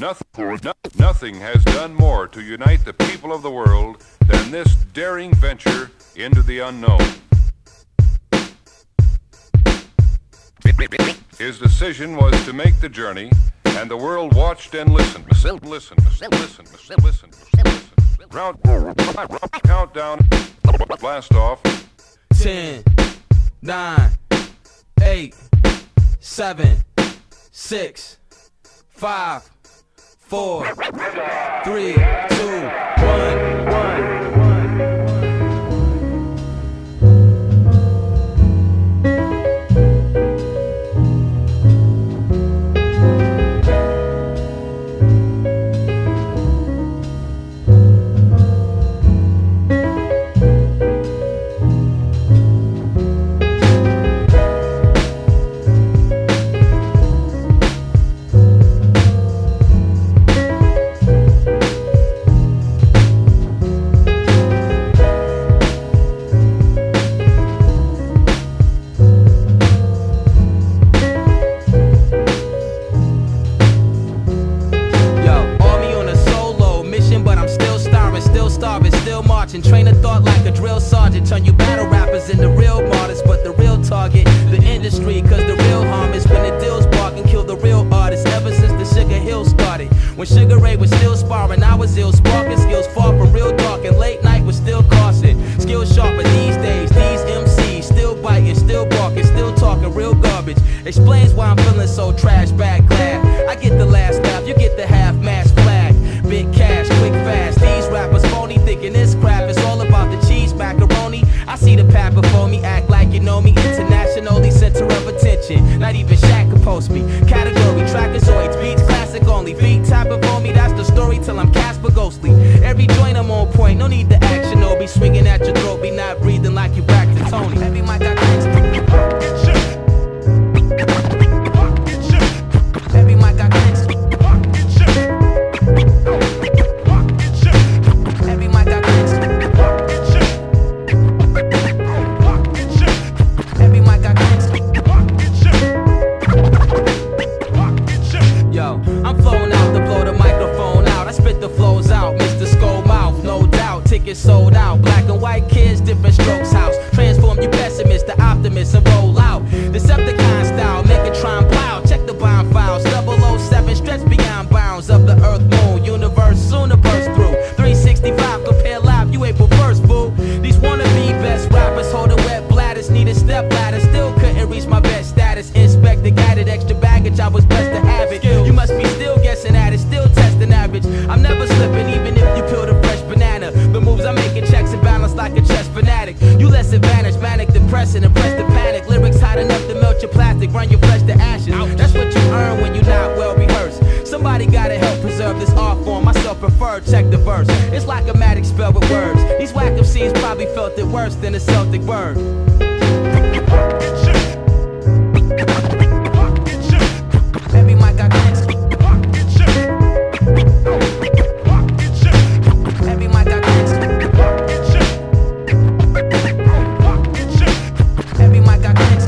Nothing has done more to unite the people of the world than this daring venture into the unknown. His decision was to make the journey, and the world watched and listened. Listen. Countdown. Blast off. 10, 9, 8, 7, 6, 5, 4, 3, 2, 1. And train a thought like a drill sergeant. Turn you battle rappers into real martyrs, but the real target, the industry, cause the real harm is when the deals bark and kill the real artists. Ever since the Sugar Hill started, when Sugar Ray was still sparring, I was ill, sparking skills far from real dark, and late night was still costing. Skills sharper these days, these MCs still biting, still barking, still talking real garbage. Explains why I'm feeling so trash bag glad. I get the last laugh, you get the half-mast flag. Big cash, quick fast, these rappers phony, thinking this crap is all about the cheese macaroni. I see the path before me, act like you know me. Internationally, center of attention, not even Shaq can post me. Category, trackazoids, beats, classic only. Beat tapping for me, that's the story till I'm Casper Ghostly. Every joint I'm on point, no need to action or be swinging at your throat, be not breathing like you back to Tony. Every mic I clicks, every mic I clicks. Tickets sold out, black and white kids, different strokes house. Transform you pessimist to optimist and roll out. Decepticon style, make it try and plow. Check the bomb files, 007 stretch beyond bounds of the earth, moon, universe, soon to burst through. 365, compare live, you April 1st, fool. These wannabe best rappers holding wet bladders, need a step ladder, still couldn't reach my best status. Inspector guided extra baggage, I was blessed to have it. You must be still guessing at it, still testing average. I'm never slipping, even if you peel the fresh banana. The moves I'm making checks and balance like a chess fanatic. You less advantage, manic, depressing, impressed to panic. Lyrics hot enough to melt your plastic, run your flesh to ashes. That's what you earn when you're not well rehearsed. Somebody gotta help preserve this art form. Myself prefer, check the verse. It's like a magic spell with words. These whack MCs probably felt it worse than a Celtic word. Every mic I clicks. Every mic I clicks. Every mic I clicks.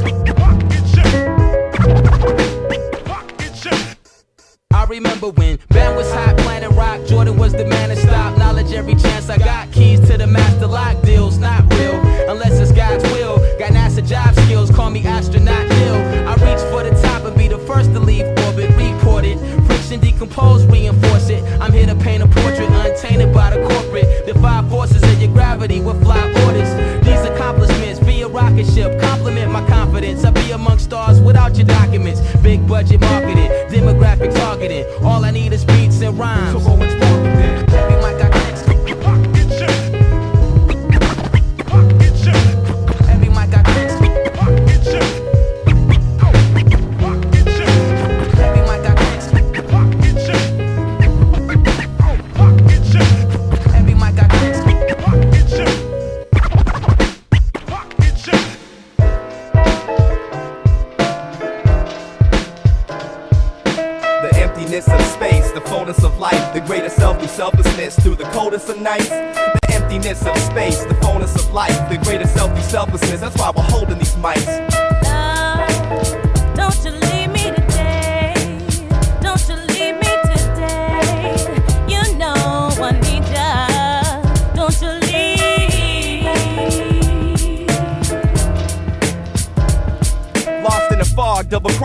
I remember when band was hot, Planet Rock, Jordan was the man to stop. Knowledge every chance I got, keys to the master lock. Deals not real, unless it's God's will. Got NASA job skills, call me astronaut Neil. I reach for the top and be the first to leave orbit. Report it, friction decompose, reinforce it. I'm here to paint a portrait, untainted by the corporate. Defy forces of your gravity with fly orders. These accomplishments via rocket ship compliment my confidence. I be amongst stars without your documents. Big budget marketing, demographic targeting. All I need is beats and rhymes. So go and spark it then. Every mic I clicks. Every mic I clicks. Every mic I clicks. Every mic I clicks. The emptiness of space, the fullness of life, the greatest selflessness through the coldest of nights. The emptiness of space, the fullness of life, the greatest selflessness. That's why we're holding these mics. Love, don't you leave me today. Don't you leave me today.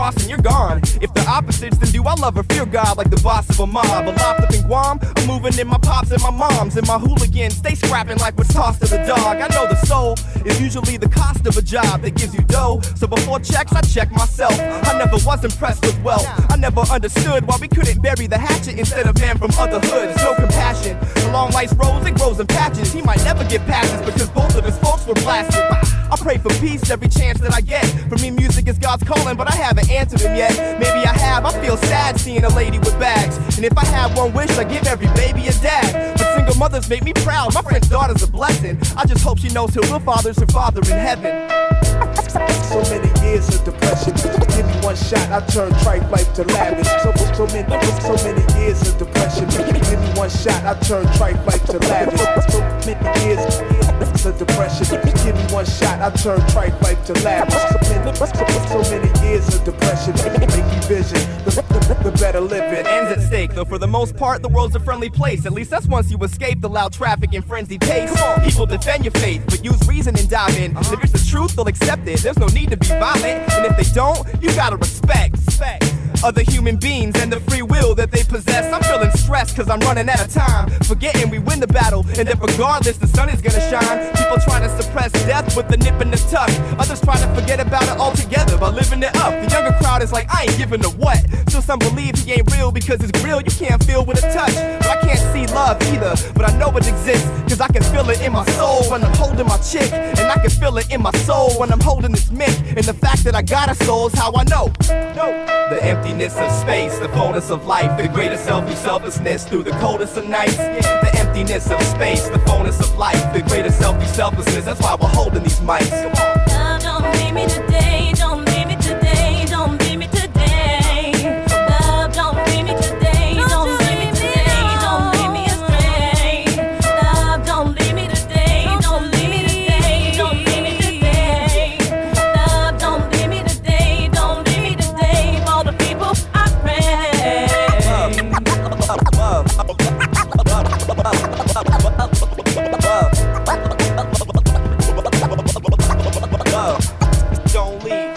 boss and you're gone. If the opposites, then do I love or fear God like the boss of a mob? A loft up in Guam, I'm moving in my pops and my moms. And my hooligans stay scrapping like what's tossed to the dog. I know the soul is usually the cost of a job that gives you dough. So before checks, I check myself. I never was impressed with wealth. I never understood why we couldn't bury the hatchet instead of men from other hoods. No compassion. Along life's roads, it grows in patches. He might never get passes because both of his folks were blasted. I pray for peace every chance that I get. For me, music is God's calling, but I haven't answered him yet. Maybe I have. I feel sad seeing a lady with bags. And if I had one wish, I'd give every baby a dad. But single mothers make me proud. My friend's daughter's a blessing. I just hope she knows her real father's her father in heaven. So many years of depression. Give me one shot, I turn trite life to lavish. So many years of depression. Give me one shot, I turn trite life to lavish. So many years of depression. Give me one shot, I turn trite life to lavish. So many years of depression. Make me vision the better living. Ends at stake, though for the most part, the world's a friendly place. At least that's once you escape the loud traffic and frenzied pace. People defend your faith, but use reason and dive in. And if it's the truth, they'll accept it. There's no need to be violent. And if they don't, you gotta respect other human beings and the free will that they possess. I'm feeling stressed cause I'm running out of time, forgetting we win the battle and that regardless the sun is gonna shine. People try to suppress death with the nip and the tuck. Others try to forget about it altogether by living it up. The younger crowd is like, I ain't giving a what. Still some believe he ain't real because it's real you can't feel with a touch. But I can't see love either, but I know it exists cause I can feel it in my soul when I'm holding my chick. And I can feel it in my soul when I'm holding this mic. And the fact that I got a soul is how I know. The emptiness of space, the fullness of life, the greatest selflessness through the coldest of nights. The emptiness of space, the fullness of life, the greatest selflessness. That's why we're holding these mics. Love, don't leave me today, don't leave me today, don't leave me today. Love, don't leave me today, don't leave me today, don't leave me astray. Love, don't leave me today, don't leave me today, don't leave me today. Love, don't leave me today, don't leave me today. For the people I pray. Don't leave.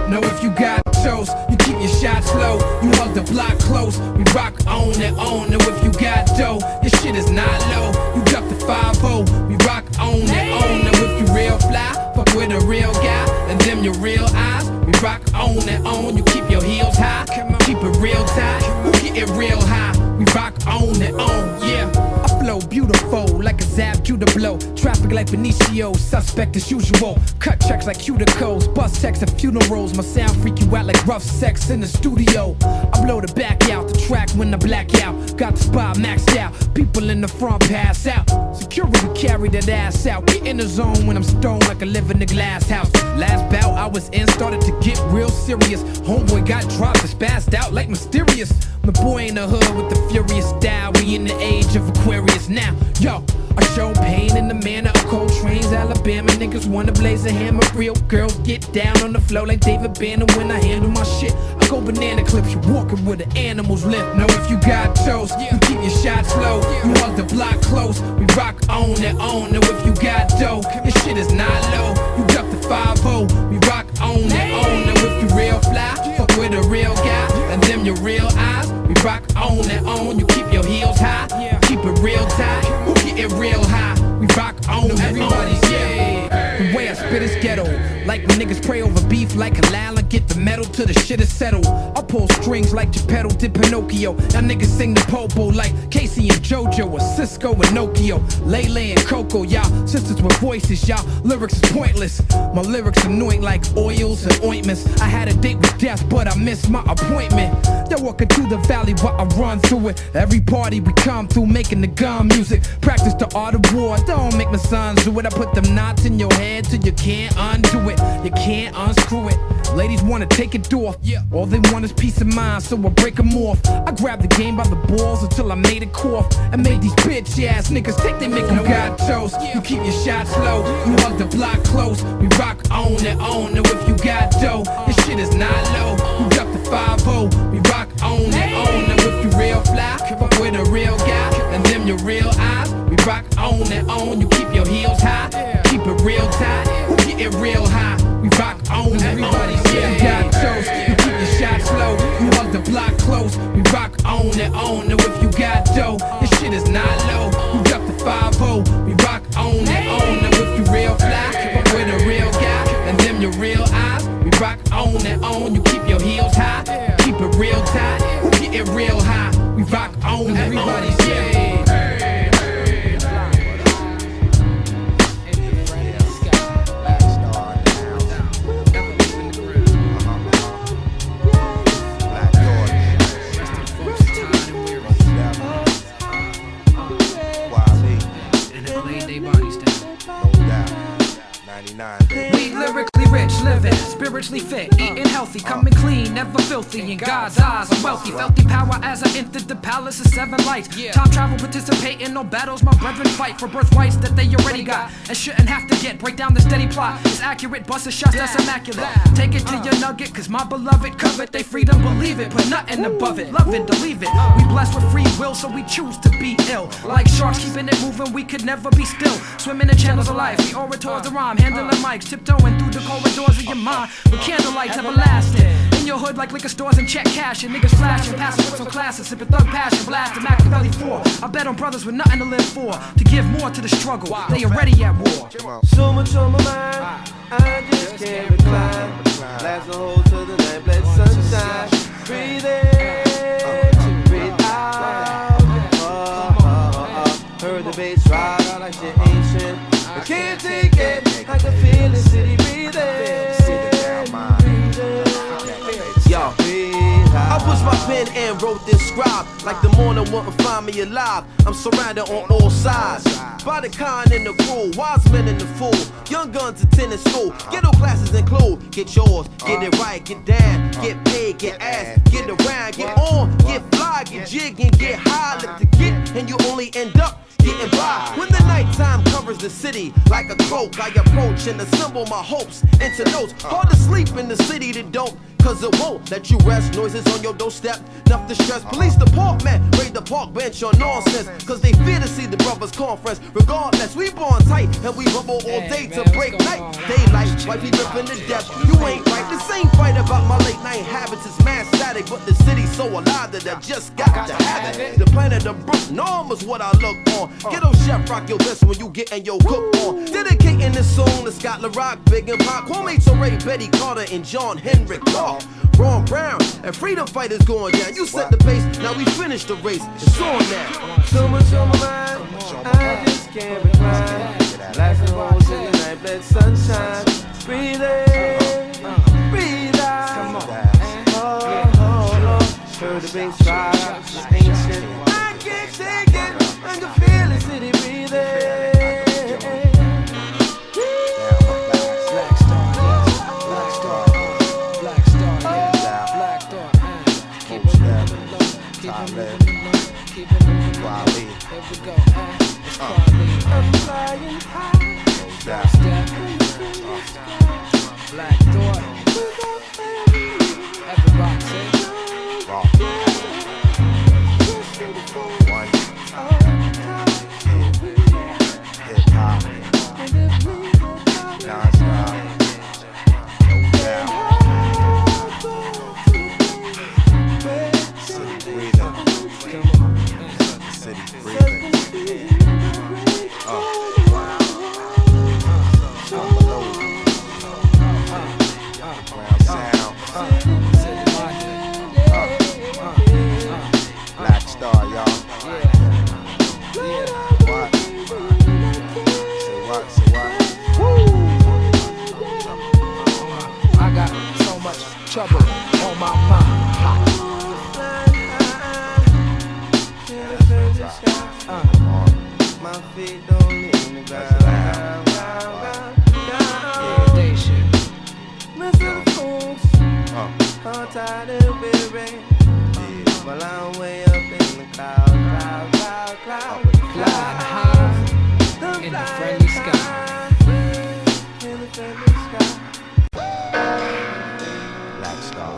Now if you got toast, you keep your shots low. You hug the block close. We rock on and on. Now if you got dough, your shit is not low. You duck the 5-0. We rock on and on. Now if you real fly, fuck with a real guy, and them your real eyes. We rock on and on. You keep your heels high, keep it real tight. We get it real high. We rock on and on, yeah. I flow beautiful like a zap due to blow. Traffic like Benicio, suspect as usual. Cut checks like cuticles, bus checks at funerals. My sound freak you out like rough sex in the studio. I blow the back out, the track when I black out. Got the spot maxed out, people in the front pass out. Security carry that ass out. Get in the zone when I'm stoned like I live in the glass house. Last bout I was in started to get real serious. Homeboy got dropped and spazzed out like mysterious. My boy in the hood with the furious style. We in the age of Aquarius now. Yo, I show pain in the manner of cold trains. Alabama niggas wanna blaze a hammer. Real girls get down on the floor like David Banner. When I handle my shit, I go banana clips. You walking with the animals lift. Now if you got toast, you keep your shots low. You hug the block close. We rock on and on. Now if you got dough, your shit is not low. You duck the 5-0. We rock on and on. Now if you real fly, fuck with a real guy, and them your real eyes. We rock on and on. You keep your heels high, keep it real tight. We'll get it real high. We rock on and everybody's yeah. The way I spit is ghetto, like when niggas pray over beef like halal and get the metal till the shit is settled. I pull strings like Geppetto did Pinocchio. Now niggas sing the popo like Casey and JoJo or Cisco and Nokia. Lele and Coco, y'all sisters with voices, y'all lyrics is pointless. My lyrics anoint like oils and ointments. I had a date with death, but I missed my appointment. Y'all walking through the valley while I run through it. Every party we come through making the gun music. Practice the art of war, don't make my sons do it. I put them knots in your head till you can't undo it. You can't unscrew it. Ladies wanna take it off, all they want is peace of mind, so I break them off. I grabbed the game by the balls until I made it cough. I made these bitch ass niggas take they make them got toast. You keep your shots low, you hug the block close. We rock on and on. Now if you got dough, your shit is not low. You duck the 5-0. We rock on and on. Now if you real fly, fuck with a real guy, and them them your real eyes. We rock on and on. You keep your heels high, keep it real tight, get it real high. We rock on. Everybody say you got toast. You keep your shots low. You hug the block close. We rock on and on. Now if you got dough, this shit is not low. You drop the 5-0. We rock on and on. Now if you real fly, fuck with a real guy, and them your real eyes. We rock on and on. You keep your heels high, keep it real tight, get it real high. We rock on. Everybody say. We lyrically rich, living, spiritually fit, eating healthy, coming clean, never filthy. In God's eyes, I'm wealthy, felt the power as I entered the palace of 7 lights. Time travel, participate in no battles, my brethren fight for birthrights that they already got and shouldn't have to get. Break down the steady plot, it's accurate, bust a shot that's immaculate. Take it to your nugget, cause my beloved covet they freedom, believe it, put nothing above it. Love it, believe it. We blessed with free will, so we choose to be ill. Like sharks keeping it moving, we could never be still. Swimming in channels of life, we orators the rhyme, handling mics, tiptoeing through the corridors of your mind with candlelights everlasting. In your hood like liquor stores and check cash, and niggas flashing, passing with some classes, sipping thug passion, blasting Machiavelli 4. I bet on brothers with nothing to live for, to give more to the struggle. They already at war. So much on my mind, I just can't recline. Blast the hole to the night, let sunshine. Breathe in, breathe out. Heard the bass ride, like shit ancient. I can't take it, I can feel the city breathing. Yo, I pushed my pen and wrote this scribe. Like the morning wouldn't find me alive. I'm surrounded on all sides by the kind and the cruel, wise men and the fool. Young guns attending school. Ghetto classes include get yours, get it right, get down, get paid, get ass, get around, get on, get fly, get jig and get high. Lift the get and you only end up getting by. When the nighttime covers the city like a cloak, I approach and assemble my hopes into notes. Hard to sleep in the city that don't, cause it won't let you rest. Noises on your doorstep, enough to stress. Police department, raid the park bench on nonsense, cause they fear to see the brothers conference. Regardless, we born tight and we rumble all day to break night. Daylight, wifey ripping to death. You ain't right. This ain't fight about my late night habits. It's mad static, but the city's so alive that I just got to have it. The planet of Brooks norm is what I look on. Ghetto chef, rock your best when you getting your cook on. Dedicating this song to Scott LaRock, Big and Pop, Kwame Ture, Betty Carter, and John Henrik Clark. Ron Brown and freedom fighters going down. You set the pace, now we finish the race. It's on now. So much on my mind, I just can't recline. Blasting holes in the night, let sunshine. Breathe in, breathe out. Heard the bass ride, it's ancient. I can't take it, I can feel the city breathing. Kweli. Here we go. It's Kweli. I'm flying high. Black Thought. Everybody say. Rock. One. Hip-hop. Non-stop. No doubt. City breathing. City breathing. Ground sound. Black Star, y'all. What? Say what? Say what? I got so much trouble on my mind. My feet don't leave me ground. Day shit. Mr. Fools, I'm tired and weary. While I'm way up in the cloud. Flying high in the friendly sky. In the friendly sky. Black Star.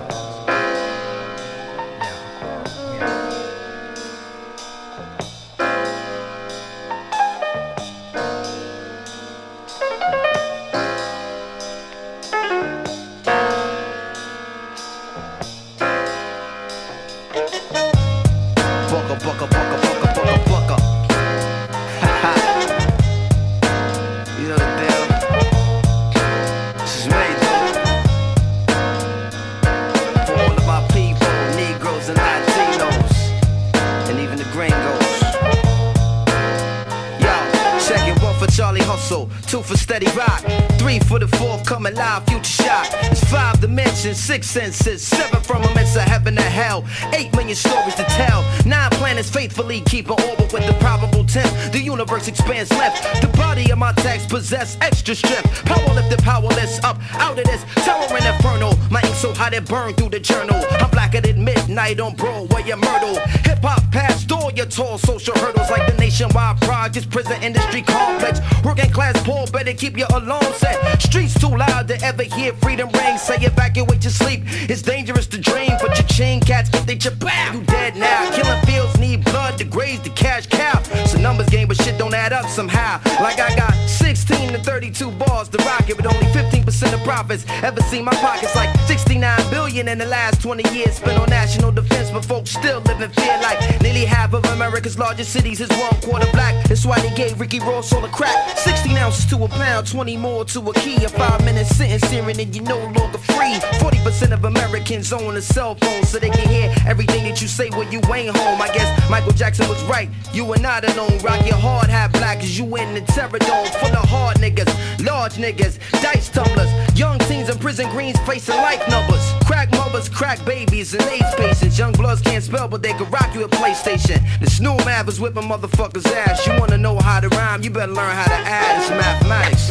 hustle, 2 for steady rock, 3 for the forthcoming live future shot. It's 5 dimensions, 6 senses, 7 firmaments of heaven to hell, 8 million stories to tell, 9 planets faithfully keep an orbit with the probable temp. The universe expands left. The body of my text possess extra strength. Power lifted, powerless, up out of this terror and inferno. My ink so hot it burned through the journal. I'm blacker than midnight on Broadway and Myrtle. Hip hop past all your tall social hurdles like the nationwide projects, prison industry complex. Working class poor, better keep your alarm set. Streets too loud to ever hear freedom ring. Say evacuate your sleep. It's dangerous to dream, but your chain cats if they bam, you dead now. Killing fields need blood to graze the cash cow. It's a numbers game, but shit don't add up somehow. Like I got 16 to 32 bars to rock it, but only 15% of profits. Ever seen my pockets like 69 billion in the last 20 years spent on national defense, but folks still live in fear like nearly half of America's largest cities is 1/4 black. That's why they gave Ricky Ross all the crack. 16 ounces to a pound, 20 more to a key. A 5-minute sentence hearing and you no longer free. 40% of Americans own a cell phone so they can hear everything that you say when you ain't home. I guess Michael Jackson was right. You are not alone. Rock your hard hat black as you in the terror dome full of hard niggas, large niggas, dice tumblers, young teens in prison greens facing life numbers. Crack mothers, crack babies, and AIDS patients. Young bloods can't spell, but they can rock you at PlayStation. The Snoop Mav is whipping motherfuckers' ass. You wanna know how to rhyme? You better learn how to add. It's mathematics.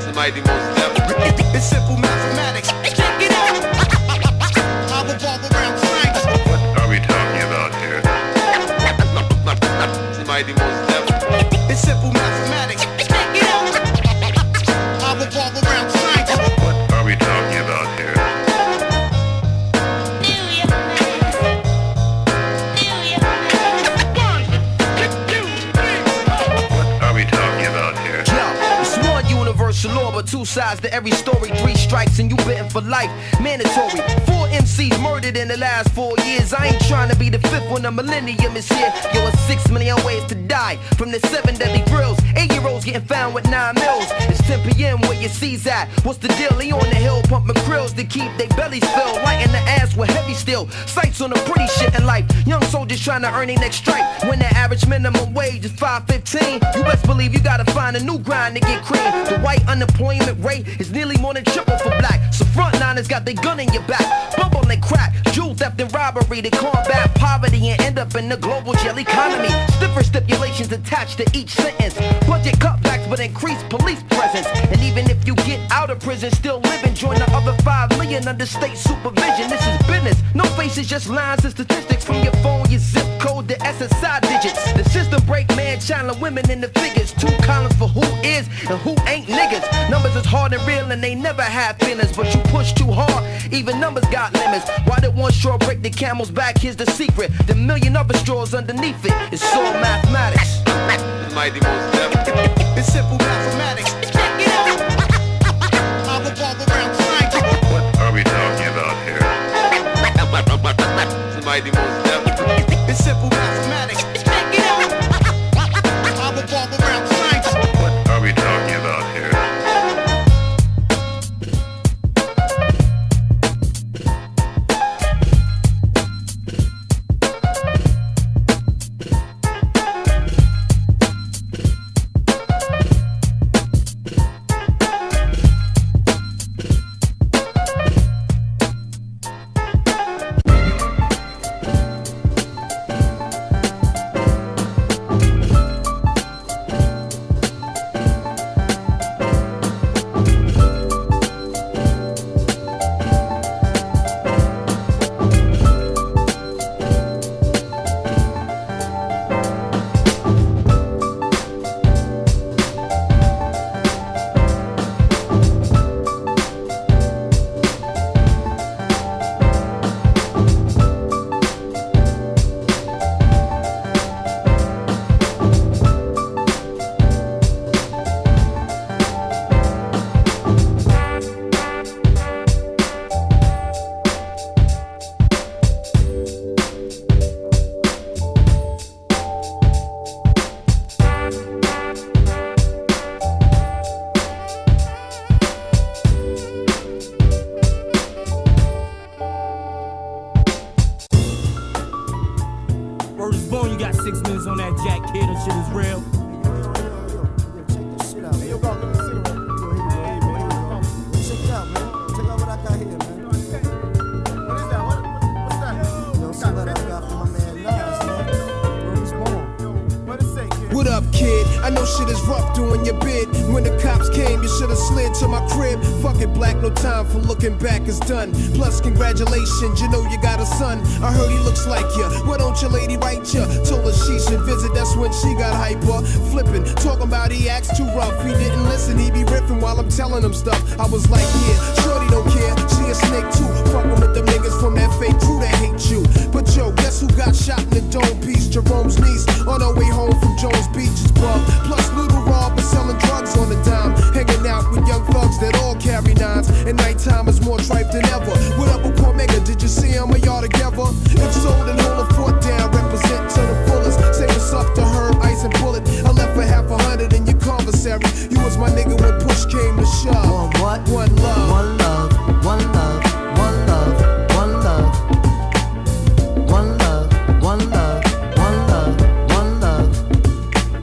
The mighty most devil. It's simple mathematics. Check it out. I revolve around science. What are we talking about here? The mighty most devil. It's simple mathematics. Check it out. I revolve around science. What are we talking about here? What are we talking about here? Yo, it's one universal law, but 2 sides to every story. 3 strikes and you bitten for life. Mandatory. 4 MCs murdered in the last 4 years. I ain't trying to be the 5th when the millennium is here. Yo, it's 6 million ways to die. From the 7 deadly thrills. 8-year-olds getting found with 9 mils. It's 10 p.m. where your C's at. What's the deal? He on the hill pumping krills to keep their bellies filled. Lighting the ass with heavy steel. Sights on the pretty shit in life. Young soldiers trying to earn their next stripe. When the average minimum wage is $5.15, you best believe you gotta find a new grind to get cream. The white unemployment rate is nearly more than triple for black. So frontliners got their gun in your back. Bubble and crack, jewel theft and robbery to combat poverty and end up in the global jail economy. Stiffer stipulations attached to each sentence. Budget cutbacks but increased police presence. And even if you get out of prison, still living, join the other 5 million under state supervision. This is business. No faces, just lines and statistics from your phone, your zip code, the SSI digits. The system break man, channeling women in the figures. 2 columns for who is and who ain't niggas. Numbers is hard and real and they never have feelings, but you push too hard, even numbers got limits. Why did one straw break the camel's back? Here's the secret. The million other straws underneath it. It's all mathematics. The mighty most devil. It's simple mathematics. Check it out. I revolve around science. What are we talking about here? The mighty most devil. It's simple mathematics. Check it out. I revolve around science. What are we talking about here? I know shit is rough doing your bid. When the cops came, you should've slid to my crib. Fuck it, black, no time for looking back, it's done. Plus, congratulations, you know you got a son. I heard he looks like ya. Why don't your lady write ya? Told her she should visit, that's when she got hyper. Flipping, talking about he acts too rough. He didn't listen, he be riffing while I'm telling him stuff. I was like, yeah, shorty don't care, she a snake too. Fucking with them niggas from that fake crew that hate you. But yo, guess who got shot in the dome piece? Jerome's niece, on her way home from Jones Beach's pub. Plus Little Rob is selling drugs on the dime. Hanging out with young thugs that all carry nines. And nighttime is more tripe than ever. What up with Cormega? Did you see him or y'all together? If so, then hold a fort down, represent to the fullest. Say what's up to Herb, Ice and Bullet. I left for $500 in your commissary. You was my nigga when push came to shove. What? One love. One love. One love. One love. One love. One love. One love. One love. One love.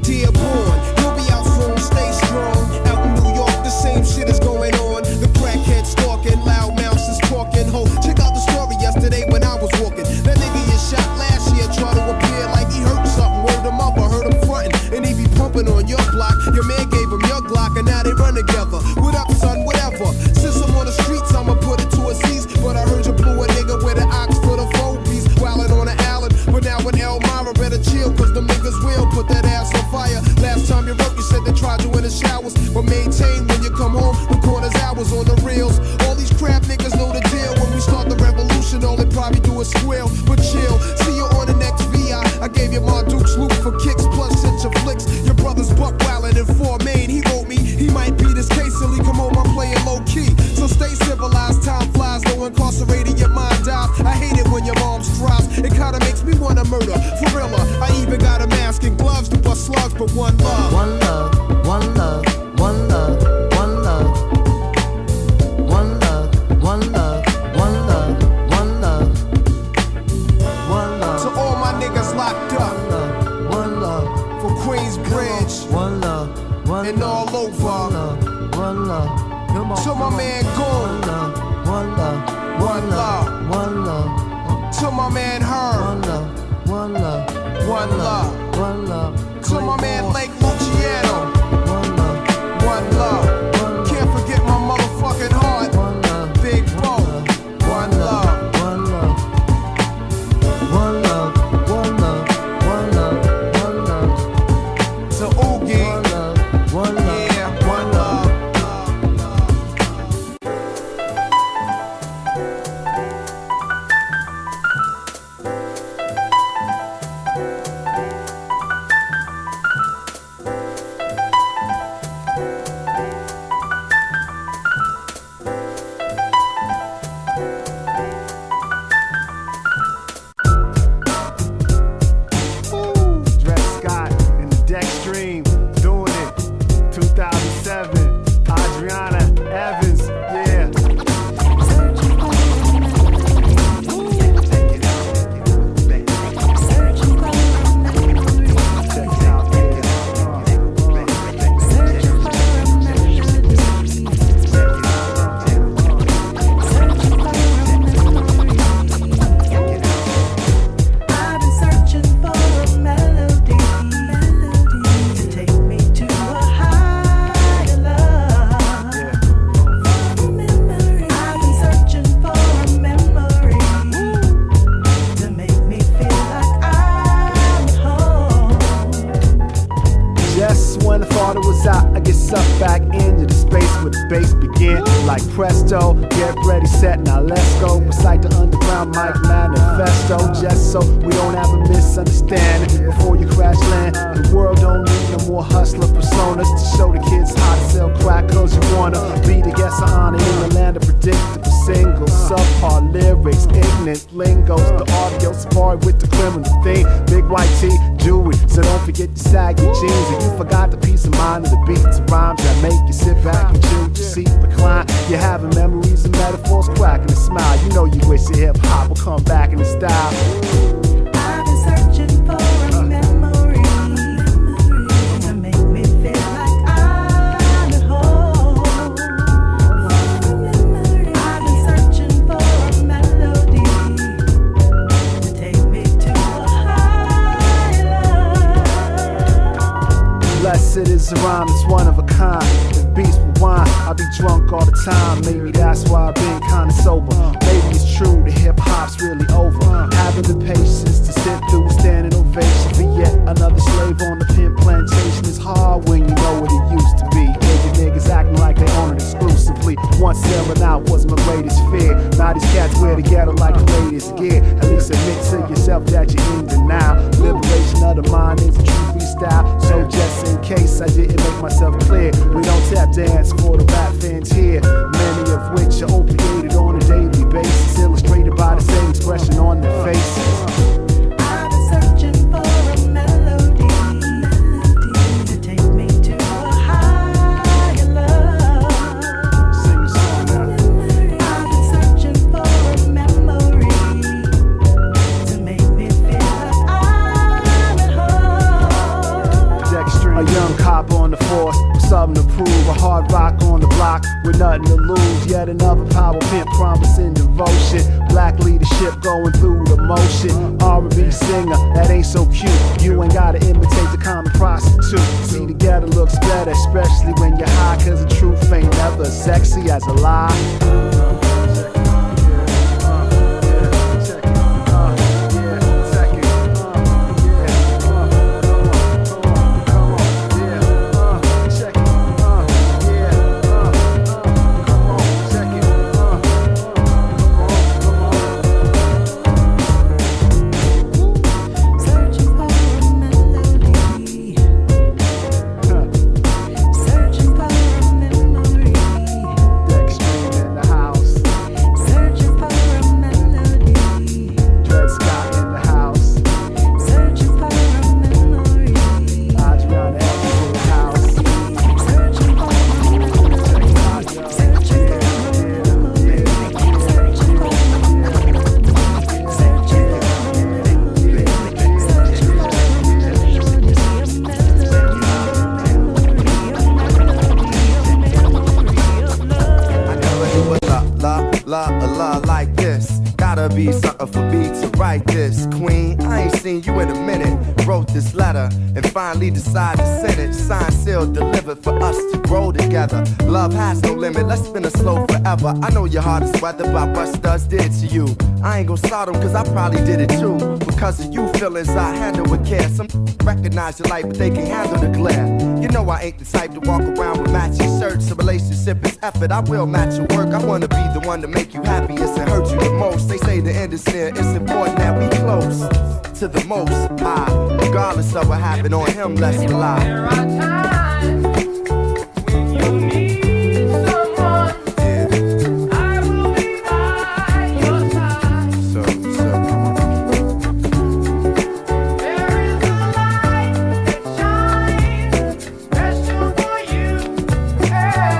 Dearborn, you'll be out soon, stay strong. Out in New York, the same shit is going on. The crackhead stalking, loud mouths is talking. Ho, check out the story yesterday when I was walking. That nigga you shot last year tried to appear like he hurt something. Word him up, I heard him frontin'. And he be pumping on your block. Your man gave him your Glock and now they run together. What up, son, whatever. Since I'm on the streets, I'ma put it to a cease. But I heard you blew a nigga with an ox for the 4-piece. Wildin' on the island, but now in Elmira better chill. Cause them niggas will put that ass on fire. Last time you wrote, you said they tried you in the showers. But maintain when you come home, the corner's hours on the reels. All these crap niggas know the deal. When we start the revolution, all they probably do is squeal. But chill, see you on the next VI. I gave you my Duke's loop for kicks, plus hit your flicks. Your brother's buck wildin' in 4 Main. He wrote me, he might beat his case till he come home, I'm playing low key. So stay civilized, time flies, no incarcerated, your mind dies. I hate it when your mom strives, it kinda makes me wanna murder. For real, I even got a mask and gloves to bust slugs, but one love. One love. One love. One love. One love. One love. One love. One love. One love. One love. To all my niggas locked up. One love. For Queensbridge. One love. One and all over. One love. One love. Come on. To my man Goon. One love. One love. One love. To my man Herb. One love. One love. One love. One love. To my man Lake Luciano. One love. One love. Can't forget my motherfucking heart. One love. Big Bo. One love. One love. One love. One love. One love. One love. To Oogie. One love. One love. Yeah, one love. Dred and the Deckstream doing it. 2007. Adriana Evans, yeah. I've been searching for a melody to take me to a higher love. I've been searching for a memory to make me feel like I'm home. Just when I thought it was out, I get sucked back into the space where the bass begin. Like presto, get ready, set, now let's go. Recite the underground mic manifesto. Just so we don't have a misunderstanding before you crash land. The world don't need no more hustler personas to show the kids how to sell crack. Cause you wanna be the guest of honor in the land of predictable singles. Subpar lyrics, ignorant lingos. The audio safari with the criminal theme. Big white tee, jewelry, so don't forget to sag your jeans. And you forgot the peace of mind of the beats and rhymes that make you sit back and chill your seat, recline. You're having memories and metaphors, cracking a smile. You know you wish your hip hop would come back in the style. I've been searching for a memory to make me feel like I'm at home. I've been searching for a melody to take me to a higher love. Blessed is a rhyme that's one of a kind. If beats were wine, I'd be drunk all the time. Maybe that's why I've been kinda sober. Maybe it's true that hip-hop's really over. Having the patience to sit through a standing ovation for yet another slave on the pin plantation is hard when you know what it used to be. Niggas acting like they own it exclusively. Once selling out was my greatest fear. Now these cats wear the ghetto like the latest gear. At least admit to yourself that you're in denial. Liberation of the mind is a true freestyle. So just in case I didn't make myself clear, we don't tap dance for the rap fans here. Many of which are opiated on a daily basis, illustrated by the same expression on their faces. I've been searching for a melody to take me to a higher love. Sing a song now. I've been searching for a memory to make me feel like I'm at home. Deckstream, a young cop on the force with something to prove. A hard rock on the block with nothing to lose. Yet another power pimp promising devotion. Black leadership going through the motion. R&B singer that ain't so cute. You ain't gotta imitate the common prostitute. See, the ghetto looks better, especially when you're high, cause the truth ain't never as sexy as a lie. Like this, gotta be something for me to write this. Queen, I ain't seen you in a minute. Wrote this letter and finally decided to send it. Signed, sealed, delivered for us to grow together. Love has no limit, let's spin a slow forever. I know your heart is weathered by what studs did to you. I ain't gon' start them cause I probably did it too. Because of you feelings I handle with care. Some recognize your light but they can't handle the glare. You know I ain't the type to walk around with matching shirts. A relationship is effort, I will match your work. I wanna be the one to make you happiest and hurt you the most. They say the end is near, it's important that we close to the most high. Regardless of what happened on him, let's rely. There are times when you need someone. I will be by your side. There is a light that shines, special for you and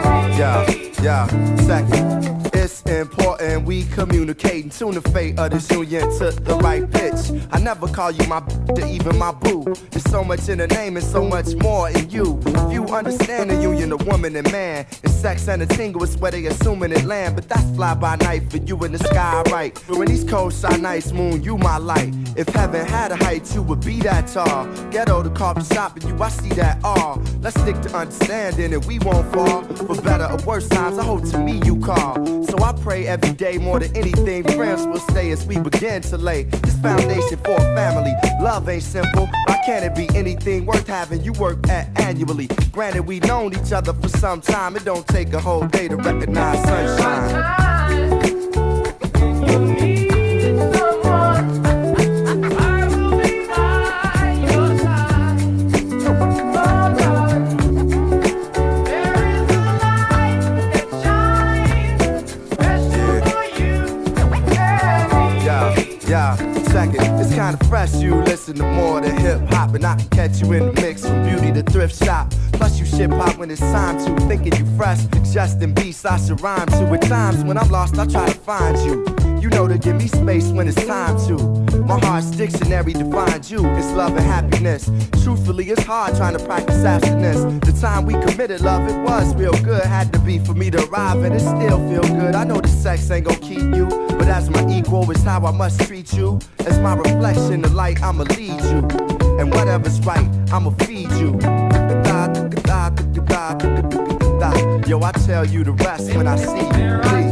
me. Yeah, second. It's important we communicate and tune the fate of this union to the right pitch. I never call you my to even my boo. There's so much in the name and so much more in you. If you understand the union of woman and man, and sex and a tingle is where they assuming it land. But that's fly by night for you in the sky, right? When these cold shine nights, moon, you my light. If heaven had a height, you would be that tall. Ghetto to coffee shop and you, I see that all. Let's stick to understanding and we won't fall. For better or worse times, I hope to me you call. So I pray every day more than anything, friends will stay as we begin to lay this foundation for a family. Love ain't simple, why can't it be anything worth having you work at annually? Granted, we known each other for some time, it don't take a whole day to recognize sunshine. You need someone. I will be by your side. There is a light that shines, special for you and me. Yeah, second, it's kinda fresh, you listen to more than hip-hop. And I can catch you in the mix from beauty to thrift shop. Plus you ship hop when it's time to. Thinking you fresh, suggesting beats I should rhyme to. At times when I'm lost, I try to find you. You know to give me space when it's time to. My heart's dictionary defines you. It's love and happiness. Truthfully, it's hard trying to practice abstinence. The time we committed love, it was real good. Had to be for me to arrive and it still feel good. I know the sex ain't gon' keep you, but as my equal, it's how I must treat you. As my reflection, the light, I'ma lead you. And whatever's right, I'ma feed you. Yo, I tell you the rest when I see you, please.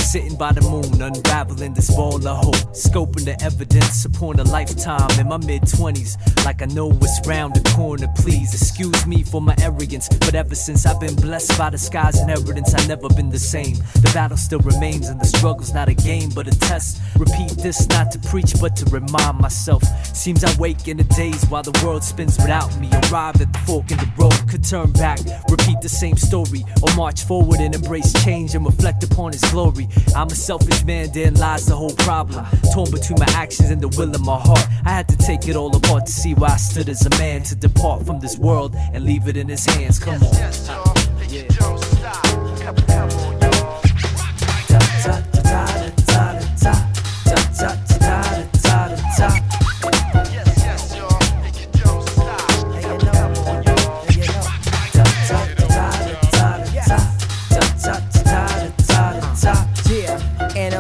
Sitting by the moon, unraveling this ball of hope, scoping the evidence upon a lifetime in my mid-20s, like I know what's round the corner. Please excuse me for my arrogance, but ever since I've been blessed by the sky's inheritance, I've never been the same. The battle still remains and the struggle's not a game but a test. Repeat this not to preach but to remind myself. Seems I wake in the days while the world spins without me. Arrived at the fork in the road, could turn back, repeat the same story, or march forward and embrace change and reflect upon his glory. I'm a selfish man, therein lies the whole problem. Torn between my actions and the will of my heart. I had to take it all apart to see where I stood as a man, to depart from this world and leave it in his hands. Come on. Yeah.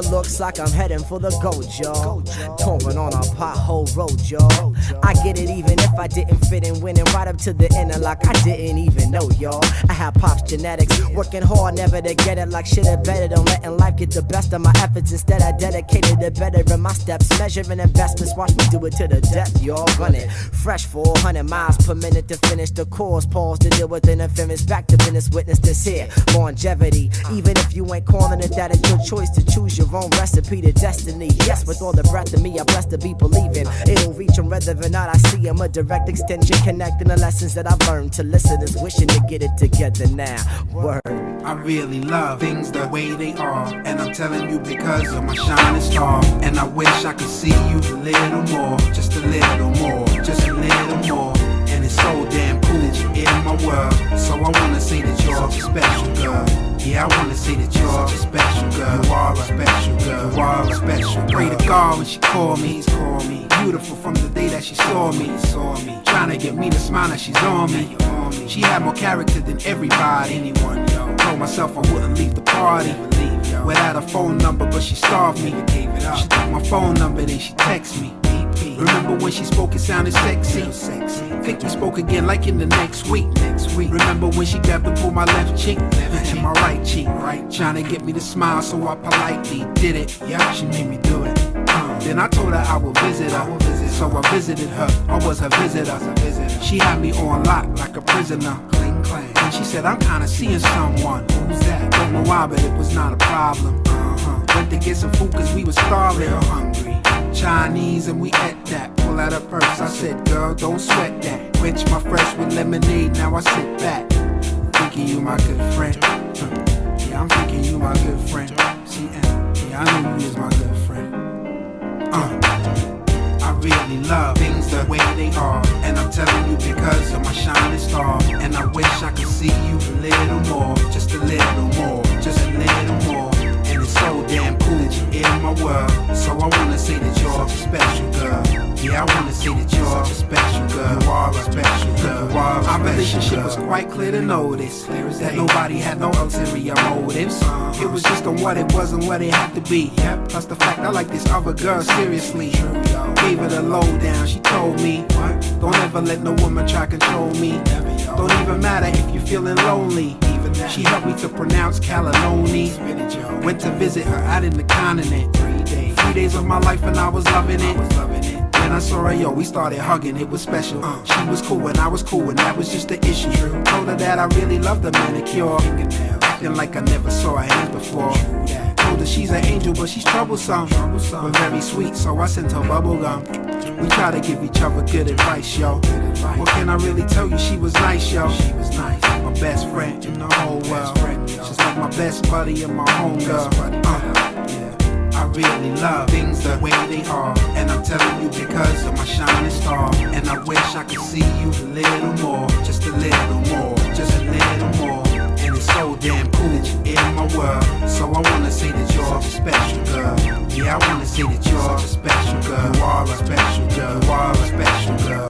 Looks like I'm heading for the gold, y'all. Touring on a pothole road, y'all. I get it even if I didn't fit in, winning right up to the end like I didn't even know, y'all. I had pop's genetics, working hard never to get it, like shit or better than letting life get the best of my efforts. Instead I dedicated to bettering my steps, measuring investments, watch me do it to the death, y'all. Run it fresh 400 miles per minute to finish the course, pause to deal with interference, back to business, witness this here longevity. Even if you ain't calling it that, it's your choice to choose your own recipe to destiny. Yes, with all the breath of me, I'm blessed to be believing it'll reach them whether or not I see them. A direct extension connecting the lessons that I've learned to listeners wishing to get it together now. Word. I really love things the way they are, and I'm telling you because of my shining star. And I wish I could see you a little more, just a little more, just a little more. And it's so damn cool that you're in my world. So I wanna say that you're a special girl. Yeah, I wanna say that you're a special girl. You are a special girl. You are a special girl. Pray to God when she called me. Beautiful from the day that she saw me. Trying to get me to smile that she's on me. She had more character than everybody. Anyone, yo. Told myself I wouldn't leave the party without a phone number, but she starved me. She took my phone number, then she texted me. Remember when she spoke, it sounded sexy. Think we spoke again like in the next week. Remember when she grabbed and pulled my left cheek and my right cheek, trying to get me to smile, so I politely did it. Yeah, she made me do it. Then I told her I would visit her, so I visited her. I was her visitor. She had me on lock like a prisoner. And she said, I'm kinda seeing someone. Who's that? Don't know why, but it was not a problem. Went to get some food cause we was starving. Hungry. Chinese and we ate that. Pull out her purse, I said, girl, don't sweat that. Quench my thirst with lemonade, now I sit back, thinking you my good friend. Yeah, Yeah, I'm thinking you my good friend. See, yeah, I know you is my good friend. I really love things the way they are, and I'm telling you because of my shining star. And I wish I could see you a little more, just a little more, just a little more. And it's so damn cool that you're in my world. So I wanna say that you're a special girl. Yeah, I wanna say that you're a special girl. You are a special girl. Our relationship was quite clear to notice that nobody had no ulterior motives. It was just on what it was and what it had to be. Plus the fact I like this other girl seriously. Gave her the lowdown, she told me, don't ever let no woman try control me. Don't even matter if you're feeling lonely. She helped me to pronounce Calaloni. Went to visit her out in the continent. 3 days of my life and I was loving it. When I saw her, yo, we started hugging, it was special. She was cool and I was cool and that was just the issue. Told her that I really loved the manicure, acting like I never saw her hands before. Told her she's an angel but she's troublesome, but very sweet, so I sent her bubblegum. We try to give each other good advice, yo. What can I really tell you, she was nice, yo. She was nice, my best friend in the whole world. She's like my best buddy and my homegirl. I really love things the way they are, and I'm telling you because of my shining star. And I wish I could see you a little more, just a little more, just a little more. And it's so damn cool that you're in my world. So I wanna say that you're a special girl. Yeah, I wanna say that you're a special girl. You are a special girl. You are a special girl.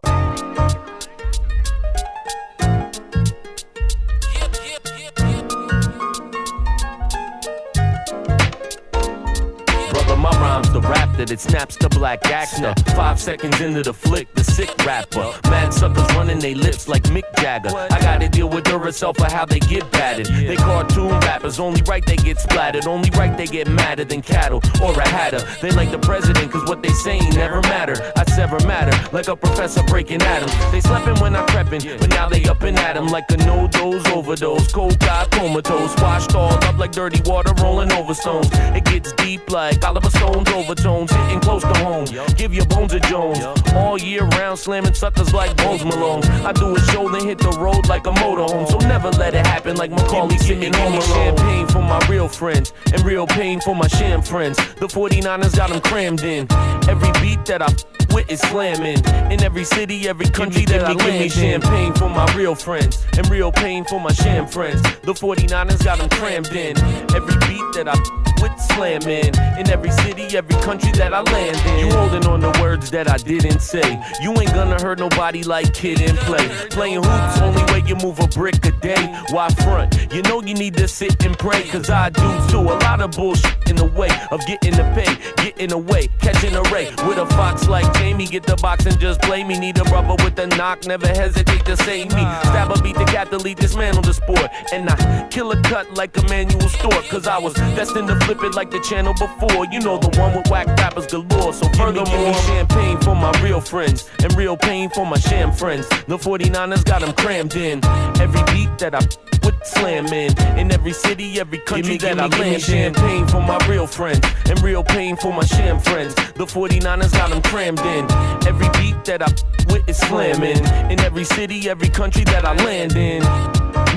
My rhymes the rap that it snaps the black actor. 5 seconds into the flick, the sick rapper. Mad suckers running they lips like Mick Jagger. I gotta deal with Duracell for how they get battered. They cartoon rappers, only right they get splattered. Only right they get madder than cattle or a hatter. They like the president cause what they saying never matter. I sever matter like a professor breaking atoms. They sleeping when I'm prepping, but now they up and at 'em like a no-dose overdose. Cold guy comatose, washed all up like dirty water rolling over stones. It gets deep like Oliver Stone's overtones, hitting close to home. Give your bones a Jones. All year round, slamming suckers like Bones Malone. I do a show, then hit the road like a motorhome. So never let it happen like Macaulay sitting home alone. Champagne for my real friends, and real pain for my sham friends. The 49ers got them crammed in. Every beat that I with is slamming. In every city, every country that I land in. Give me champagne for my real friends, and real pain for my sham friends. The 49ers got them crammed in. Every beat that I with slamming. In every city, every country that I land in. You holding on to words that I didn't say. You ain't gonna hurt nobody like Kid and Play. Playing hoops, only way you move a brick a day. Why front? You know you need to sit and pray, cause I do too. A lot of bullshit in the way of getting the pay, getting away, catching a ray. With a fox like Jamie, get the box and just play me. Need a brother with the knock, never hesitate to save me. Stab a beat the athlete, dismantle the sport. And I kill a cut like a manual store, cause I was destined to flip it like the channel before. You know the one with whack rappers galore. So furthermore, give me champagne for my real friends, and real pain for my sham friends. The 49ers got them crammed in. Every beat that I with slamming. In every city, every country that I land in. Champagne for my real friends, and real pain for my sham friends. The 49ers got them crammed in. Every beat that I with is slamming. In every city, every country that I land in.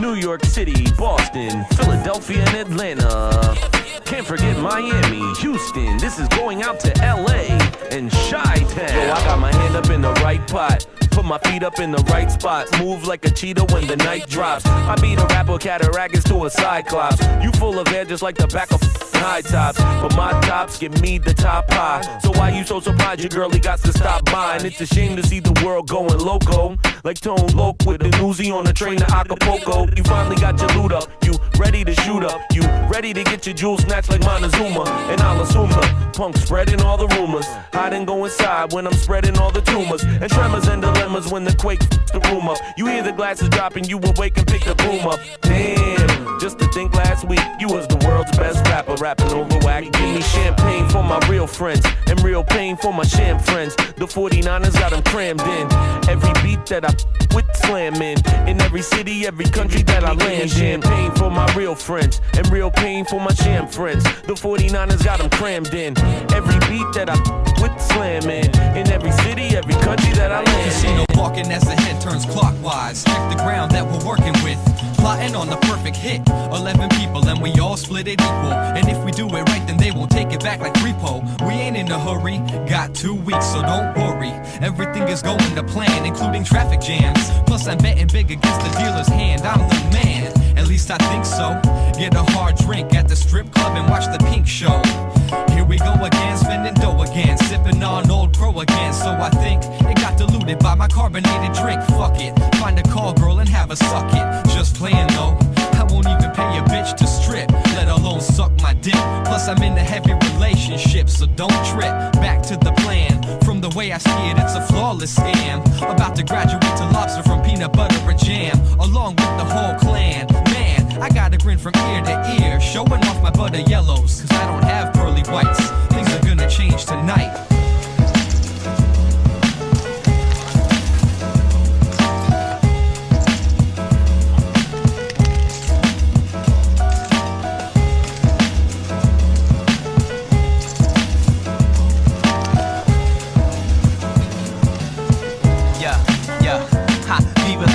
New York City, Boston, Philadelphia, and Atlanta. Can't forget Miami, Houston. This is going out to LA and Chi-Town. Yo, I got my hand up in the right pot. Put my feet up in the right spots. Move like a cheetah when the night drops. I beat a rapper cataracts to a cyclops. You full of air just like the back of high tops. But my tops give me the top high. So why you so surprised your girlie got to stop by? And it's a shame to see the world going loco. Like Tone Loc with a Uzi on the train to Acapulco. You finally got your loot up. You ready to shoot up. You ready to get your jewels snatched like Montezuma. And I'll assume the punk spreading all the rumors. Hide and go inside when I'm spreading all the tumors. And tremors and dilemmas when the quake f***s the room up. You hear the glasses dropping, you awake and pick the boom up. Damn, just to think last week you was the world's best rapper, rapping over whack. Give me champagne for my real friends, and real pain for my sham friends. The 49ers got them crammed in. Every beat that I with slamming. In every city, every country that I land in. Champagne for my real friends, and real pain for my sham friends. The 49ers got them crammed in. Every beat that I with slamming. In every city, every country that I land in. walking as the head turns clockwise. Check the ground that we're working with, plotting on the perfect hit. 11 people and we all split it equal. And if we do it right, then they won't take it back like repo. We ain't in a hurry, got 2 weeks, so don't worry. Everything is going to plan, including traffic jams. Plus I'm betting big against the dealer's hand. I'm the man, at least I think so. Get a hard drink at the strip club and watch the Pink show. Here we go again, spending dough again, sipping on Old Crow again. So I think it got diluted by my carbonated drink. Fuck it, find a call girl and have a suck it. Just playing though, I won't even pay a bitch to strip, let alone suck my dick. Plus I'm in a heavy relationship, so don't trip. Back to the plan, from the way I see it, it's a flawless scam. About to graduate to lobster from peanut butter and jam, along with the whole clan. Man, I got a grin from ear to ear, showing off my butter yellows, cause I don't have pearly whites. Things are gonna change tonight.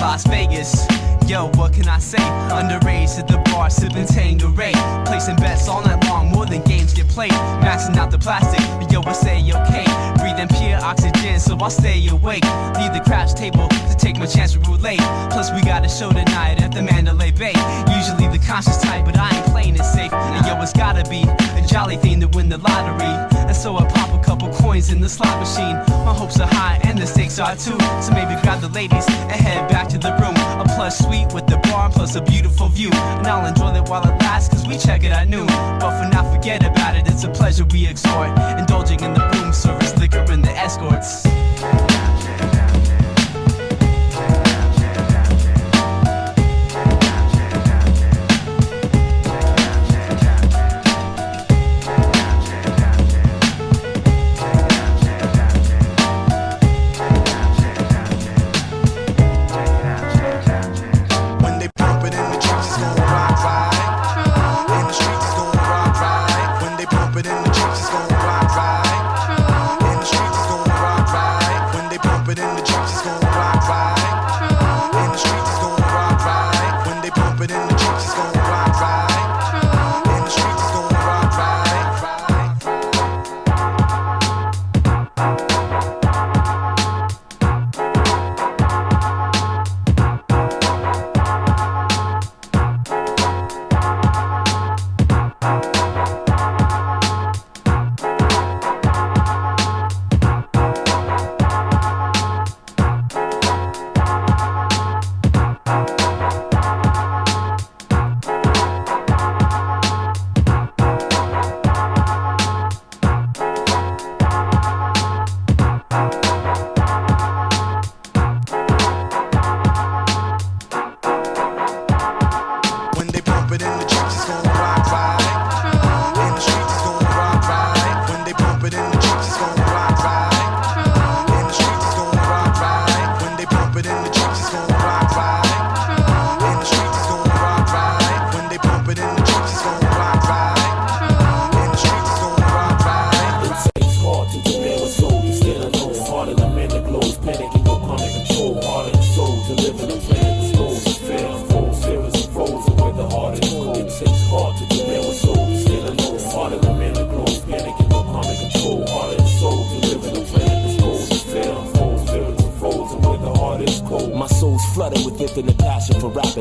Las Vegas. Yo, what can I say? Underage at the bar, sipping Tanqueray. Placing bets all night long, more than games get played. Maxing out the plastic, yo, I say okay. Breathing pure oxygen, so I'll stay awake. Leave the craps table to take my chance with roulette. Plus we got a show tonight at the Mandalay Bay. Usually the conscious type, but I ain't playing it safe. And yo, it's gotta be a jolly thing to win the lottery. And so I pop a couple coins in the slot machine. My hopes are high and the stakes are too. So maybe grab the ladies and head back to the room. A plush suite with the bar plus a beautiful view. And I'll enjoy it while it lasts, cause we check it at noon. But for now, forget about it, it's a pleasure we exhort. Indulging in the room service, liquor and the escorts.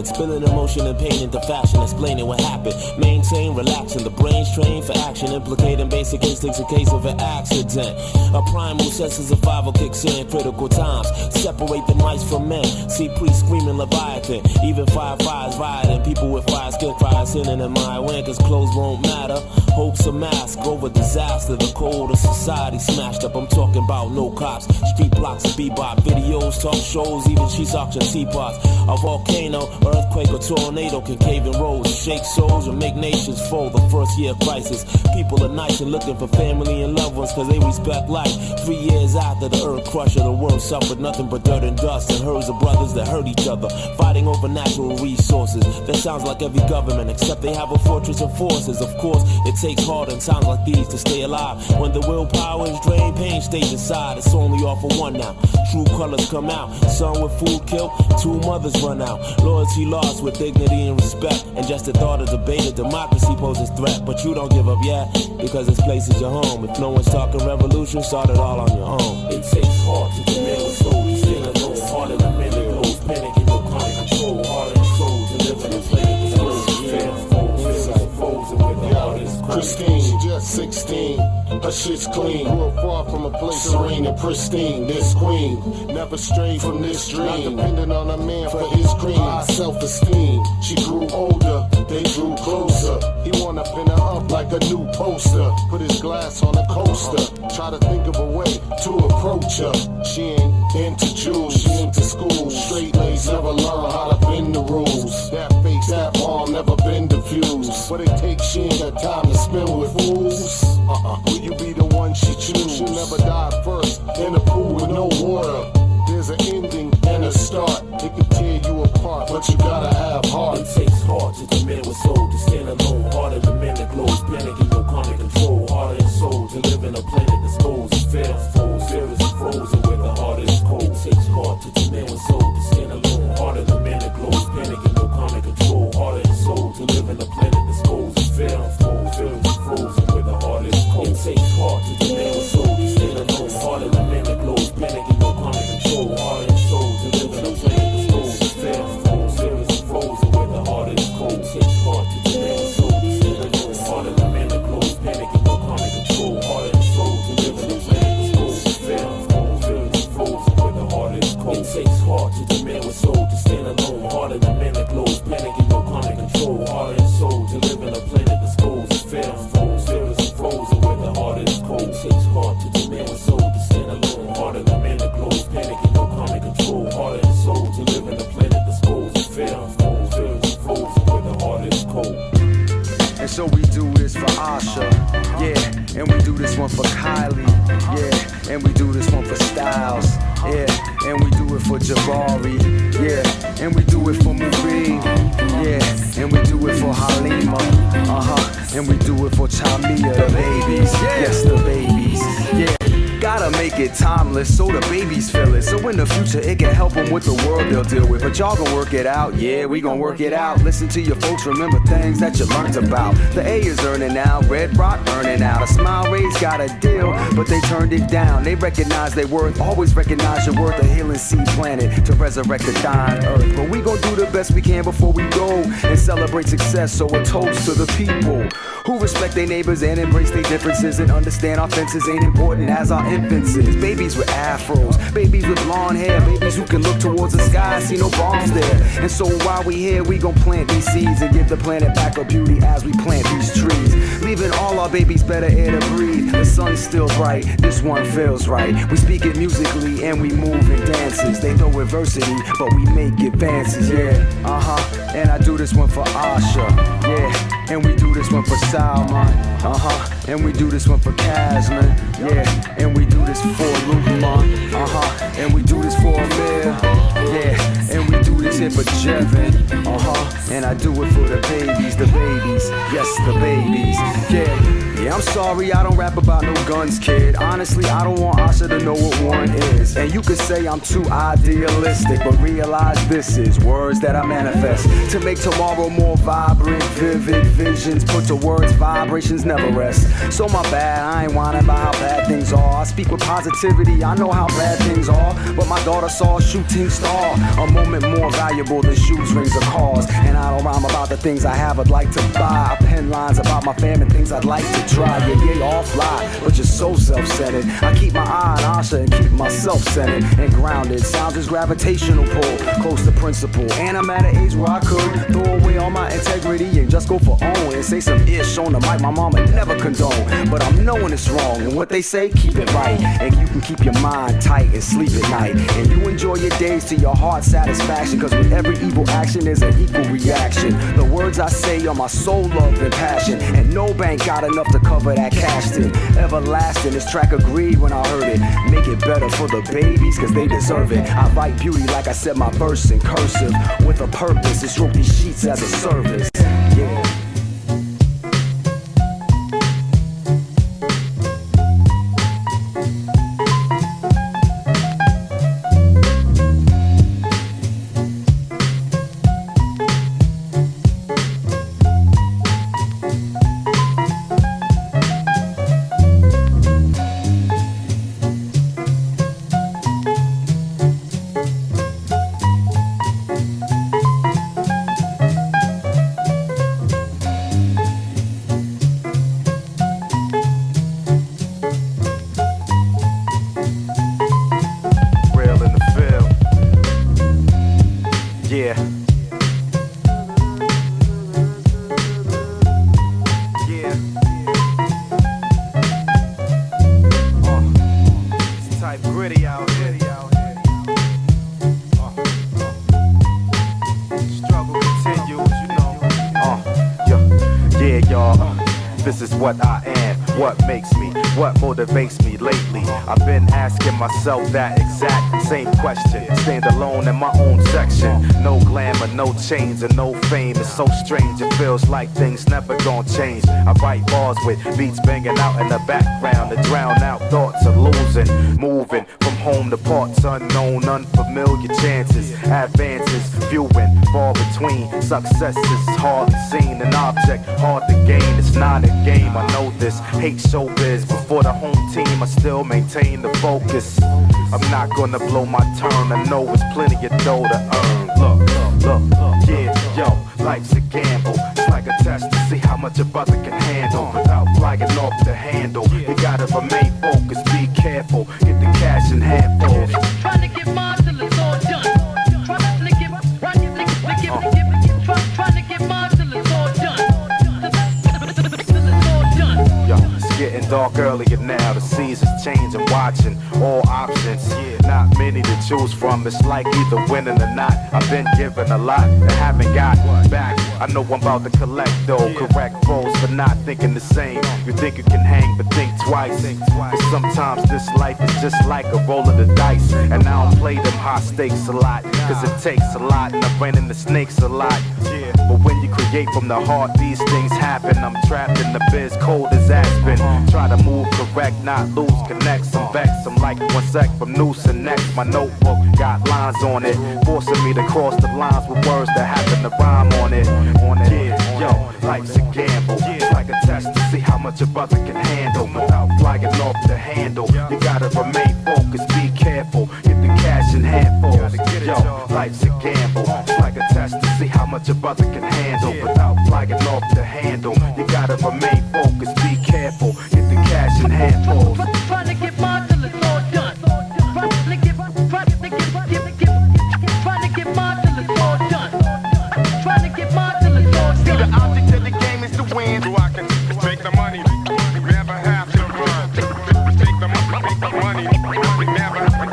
Spilling emotion and pain into fashion, explaining what happened. Maintain, relaxing, the brain's trained for action, implicating basic instincts in case of an accident. A primal sense of survival kicks in critical times. Separate the mice from men. See priests screaming Leviathan. Even firefighters rioting. People with fire skin fire sinning in my win, cause clothes won't matter. Hopes a mask over disaster. The cold of society smashed up. I'm talking about no cops, street blocks, bebop, videos, talk shows, even she's auction teapots. A volcano, earthquake or tornado can cave in roads, shake souls or make nations fold. The first year crisis, people are nice and looking for family and loved ones cause they respect life. 3 years after the earth crusher, the world suffered nothing but dirt and dust and herds of brothers that hurt each other, fighting over natural resources. That sounds like every government except they have a fortress of forces. Of course, it's takes hard in times like these to stay alive. When the willpower is drained, pain stays inside. It's only off for one now. True colors come out. Son with food killed, 2 mothers run out. Loyalty lost with dignity and respect. And just the thought of debate of democracy poses threat. But you don't give up yet, because this place is your home. If no one's talking revolution, start it all on your own. It takes heart to demand with soul. You still alone, harder than men that blows. Panic and no chronic control. Heart and soul, delivering and playing the soul. Christine, just 16, her shit's clean. Grew up far from a place serene and pristine. This queen never strayed from this dream. Not dependent on a man for his cream. High self-esteem. She grew older, they drew closer. He wanna pin her up like a new poster. Put his glass on a coaster. Try to think of a way to approach her. She ain't into jewels, she into school. Straight lace, never learn how to bend the rules. That face, that arm, never been diffused. What it takes, she ain't got time to spend with fools. Will you be the one she choose? She'll never die first in a pool with no water. There's an ending and a start. It can tear you apart, but you gotta have heart. It takes heart to commit with soul to stand alone. Harder than men that glows, panic and no chronic control. Heart and soul to live in a planet that's goals and fair foes. Serious and frozen where the heart is cold. It takes heart to commit with soul to stand alone. Harder than men that glows, panic and no chronic control. Heart and soul to live in a planet that's goals and fair foes. Serious and frozen where the heart is cold. It takes heart to commit with soul to stand alone. Harder than men that glows, panic and no chronic control. Heart and soul to live in a planet that's goals and fair foes. Serious and frozen where the heart is cold. It takes heart to commit with soul to stand alone. Harder than men that glows, panic and no chronic control. Heart and soul to live in a planet that's goals and fair foes. Serious and frozen where the heart is cold. It takes heart to commit with soul to stand alone. Harder than men that glows, panic and no chronic control. Heart and soul to live in a planet that's goals and fair foes. Serious and frozen where the heart is cold. It takes heart to commit with soul to stand alone. Harder than men that glows, panic and no chronic control. Heart and soul to live in a planet that's goals and fair foes. Serious and frozen where the heart is cold. And so we do this for Asha, yeah, and we do this one for Kylie, yeah, and we do this one for Styles, yeah, and we do it for Jabari, yeah, and we do it for Marie, yeah, and we do it for Halima, and we do it for Tamia, the babies, yes, the babies, yeah. Gotta make it timeless so the babies feel it. So in the future it can help them with the world they'll deal with. But y'all gon' work it out, yeah, we gon' work it out. Listen to your folks, remember things that you learned about. The A is earning now, Red Rock earning out. A Smile Rays got a deal, but they turned it down. They recognize their worth, always recognize your worth. A healing seed planet to resurrect the dying earth. But we gon' do the best we can before we go and celebrate success. So a toast to the people who respect their neighbors and embrace their differences and understand our fences ain't important as our infants is. Babies with afros, babies with blonde hair, babies who can look towards the sky and see no bombs there. And so while we here, we gon' plant these seeds and give the planet back her beauty as we plant these trees, leaving all our babies better air to breathe. The sun's still bright, this one feels right. We speak it musically and we move in dances. They throw adversity, but we make advances, yeah, and I do this one for Asha, yeah, and we do this one for Salman, and we do this one for Casman, yeah, and we do this for Lukman, and we do this for Amir, yeah, and we do this here for Jevin, and I do it for the babies, yes, the babies, yeah. Yeah, I'm sorry, I don't rap about no guns, kid. Honestly, I don't want Asha to know what one is. And you could say I'm too idealistic, but realize this is words that I manifest to make tomorrow more vibrant, vivid visions. Put to words, vibrations never rest. So my bad, I ain't whining about how bad things are. I speak with positivity, I know how bad things are. But my daughter saw a shooting star, a moment more valuable than shoes, rings, or cars. And I don't rhyme about the things I have, I'd like to buy. I pen lines about my fam and things I'd like to try. Yeah, all fly, but you're so self-centered. I keep my eye on Asha and keep myself centered and grounded. Sounds is gravitational pull, close to principle. And I'm at an age where I could throw away all my integrity and just go for own and say some ish on the mic my mama never condone. But I'm knowing it's wrong, and what they say, keep it right. And you can keep your mind tight and sleep at night. And you enjoy your days to your heart's satisfaction, cause with every evil action there's an equal reaction. The words I say are my soul, love, and passion, and no bank got enough to cover that cash in. Everlasting, this track agreed when I heard it. Make it better for the babies, cause they deserve it. I write beauty like I said my verse in cursive, with a purpose, and stroke these sheets as a service. Yeah. what I am, what makes me, what motivates me lately. I've been asking myself that exact same question. Stand alone in my own section. No glamour, no chains, and no fame. It's so strange, it feels like things never gonna change. I write bars with beats banging out in the background to drown out thoughts of losing. Moving from home to parts unknown, unfamiliar chances. Advances, few and far between. Success is hardly seen, an object hard to gain. It's not a game, I know this. Hate showbiz, but for the home team I still maintain the focus. I'm not gonna blow my turn, I know it's plenty of dough to earn. Look, yeah, yo, life's a gamble. It's like a test to see how much a brother can handle. Without flying off the handle, you gotta remain focused, be careful, get the cash in handfuls. Trying to get mine till it's all done. Trying to get mine till it's all done. Till it's all done. Yo, it's getting dark earlier now, the seasons changing, watching all options. Not many to choose from, it's like either winning or not. I've been given a lot and haven't got back. I know I'm about to collect though, correct foes for not thinking the same. You think you can hang, but think twice. Cause sometimes this life is just like a roll of the dice. And I don't play them high stakes a lot, cause it takes a lot, and I ran into snakes a lot. But when you create from the heart, these things happen. I'm trapped in the biz, cold as Aspen. Try to move correct, not lose connects. I'm vexed, I'm like one sec from noose and next. My notebook got lines on it, forcing me to cross the lines with words that happen to rhyme on it. Yeah, yo, life's a gamble. It's like a test to see how much a brother can handle. Without flying off the handle, you gotta remain focused, be careful, get the cash in handfuls. Yo, life's a gamble. It's like a test to see how much a brother can handle. Without flying off the handle, you gotta remain focused, be careful, get the cash in handfuls. Trying to get mine till it's all done. Trying to get mine till it's all done. Trying to get mine till it's all done. The object of the game is to win. So I can make the money, never have to run. Make the money, never have to run.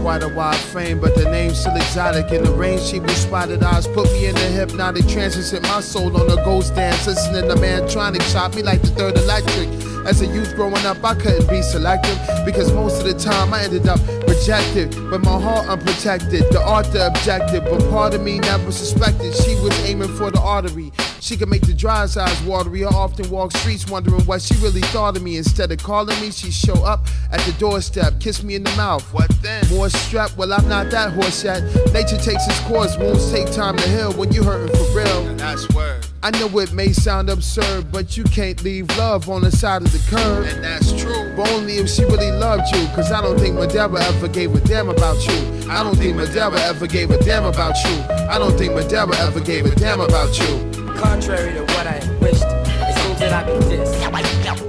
Quite a wide frame, but the name's still exotic. In the range, she was spotted eyes put me in the hypnotic trance and set my soul on a ghost dance. Listening to Mantronic shot me like the third electric. As a youth growing up, I couldn't be selective because most of the time I ended up rejected, with my heart unprotected. The art, the objective, but part of me never suspected she was aiming for the artery. She could make the dry eyes watery. I often walk streets wondering what she really thought of me. Instead of calling me, she show up at the doorstep, kiss me in the mouth. What then? More strep? Well, I'm not that horse yet. Nature takes its course, wounds take time to heal when you hurting for real. And that's word. I know it may sound absurd, but you can't leave love on the side of the curb. And that's true. But only if she really loved you, cause I don't think Madiera ever gave a damn about you. I don't think Madiera ever gave a damn about you. I don't think Madiera ever gave a damn about you. Contrary to what I wished, it seems that I've been dissed.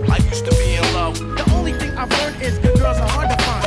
I used to be in love. The only thing I've learned is good girls are hard to find.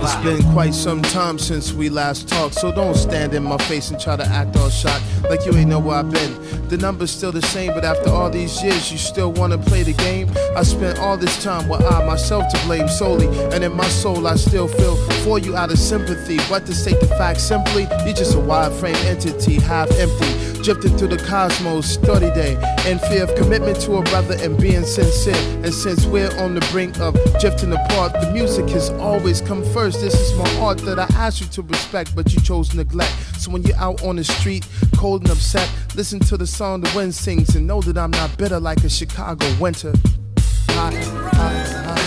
It's been quite some time since we last talked, so don't stand in my face and try to act all shocked like you ain't know where I've been. The number's still the same, but after all these years, you still wanna play the game? I spent all this time with I myself to blame solely, and in my soul I still feel for you out of sympathy. But to state the fact simply, you're just a wide frame entity, half empty, drifting through the cosmos, 30 day, in fear of commitment to a brother and being sincere. And since we're on the brink of drifting apart, the music has always come first. This is my art that I asked you to respect, but you chose neglect. So when you're out on the street, cold and upset, listen to the song the wind sings and know that I'm not bitter like a Chicago winter. Hot, hot, hot.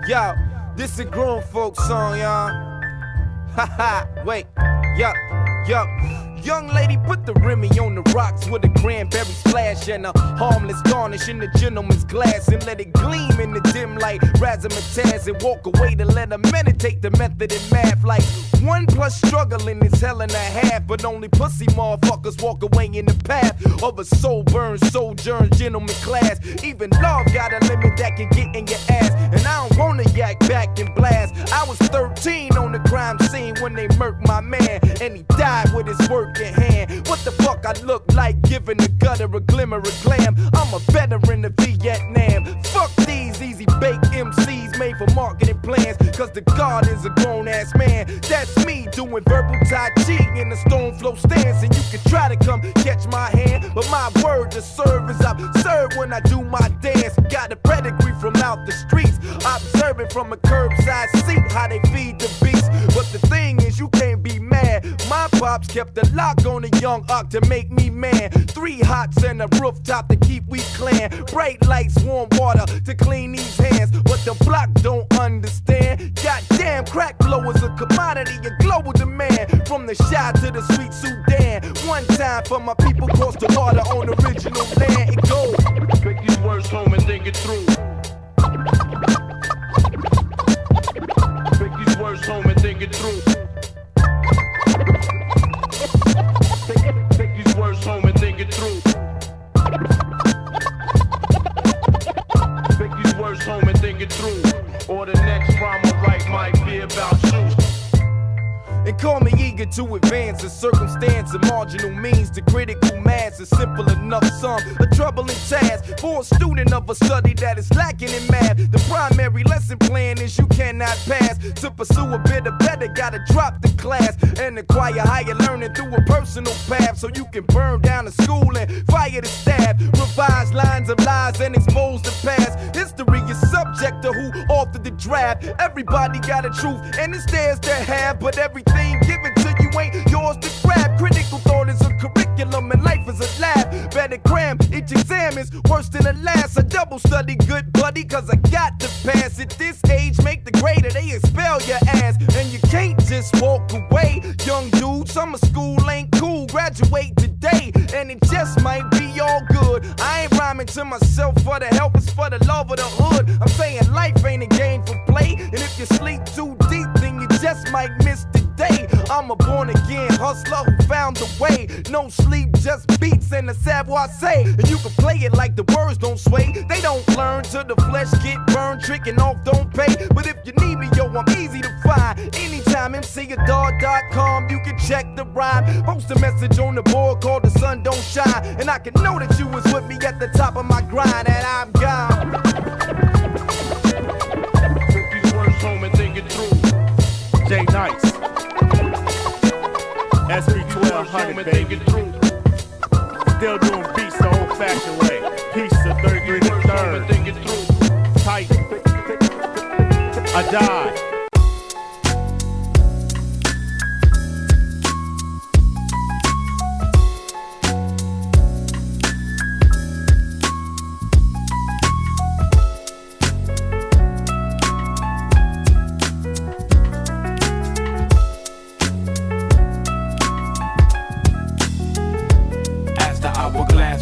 Yo, this a grown folk song, y'all. Wait, yo. Young lady put the Remy on the rocks with a cranberry splash and a harmless garnish in the gentleman's glass and let it gleam in the dim light. Razzmatazz and walk away to let her meditate the method in math. Like 1 plus struggling is hell and a half, but only pussy motherfuckers walk away in the path of a soul burn, sojourn, gentleman class. Even love got a limit that can get in your ass, and I don't wanna yak back and blast. I was 13 on the crime scene when they murked my man, and he died with his work in hand. What the fuck I look like giving the gutter a glimmer of glam? I'm a veteran of Vietnam. Fuck these easy baked MCs made for marketing plans, cause the God is a grown ass man. That's me doing verbal Tai Chi in the stone flow stance, and you can try to come catch my hand, but my word to serve is absurd when I do my dance. Got a pedigree from out the streets, observing from a curbside seat how they feed the beast. But the thing is, you can't be mad. My pops kept a lock on a young ox to make me man. 3 hots and a rooftop to keep we clan. Bright lights, warm water to clean these hands. But the block don't understand. Goddamn, crack flow is a commodity, a global demand. From the Shah to the sweet Sudan. One time for my people cross the water on original land. It goes. Take these words home and think it through. Take these words home and think it through. Take these words home and think it through. Take these words home and think it through. Or the next rhyme I write might be about you. And call me eager to advance a circumstance of marginal means to critical mass. A simple enough sum, a troubling task for a student of a study that is lacking in math. The primary lesson plan is you cannot pass. To pursue a bit of better, gotta drop the class and acquire higher learning through a personal path, so you can burn down the school and fire the staff. Revise lines of lies and expose the past. History is subject to who authored the draft. Everybody got a truth and it's theirs to have, but everything given to you ain't yours to grab. Critical thought is a curriculum and life is a lab. Better cram, each exam is worse than the last. I double study, good buddy, cause I got to pass. At this age, make the grade or they expel your ass. And you can't just walk away. Young dude, summer school ain't cool. Graduate today, and it just might be all good. I ain't rhyming to myself for the help, it's for the love of the hood. I'm saying life ain't a game for play, and if you sleep too deep, then you just might miss the day. I'm a born again hustler who found the way. No sleep, just beats and a savoir-say. And you can play it like the words don't sway. They don't learn till the flesh get burned. Tricking off don't pay. But if you need me, yo, I'm easy to find. Anytime MCAdar.com, you can check the rhyme. Post a message on the board called The Sun Don't Shine, and I can know that you was with me at the top of my grind, and I'm gone. Take these words home and think it through. J Nice, SB1200, baby. Still doing beats the old fashioned way. Piece of 33 to 3rd. Tight. I died.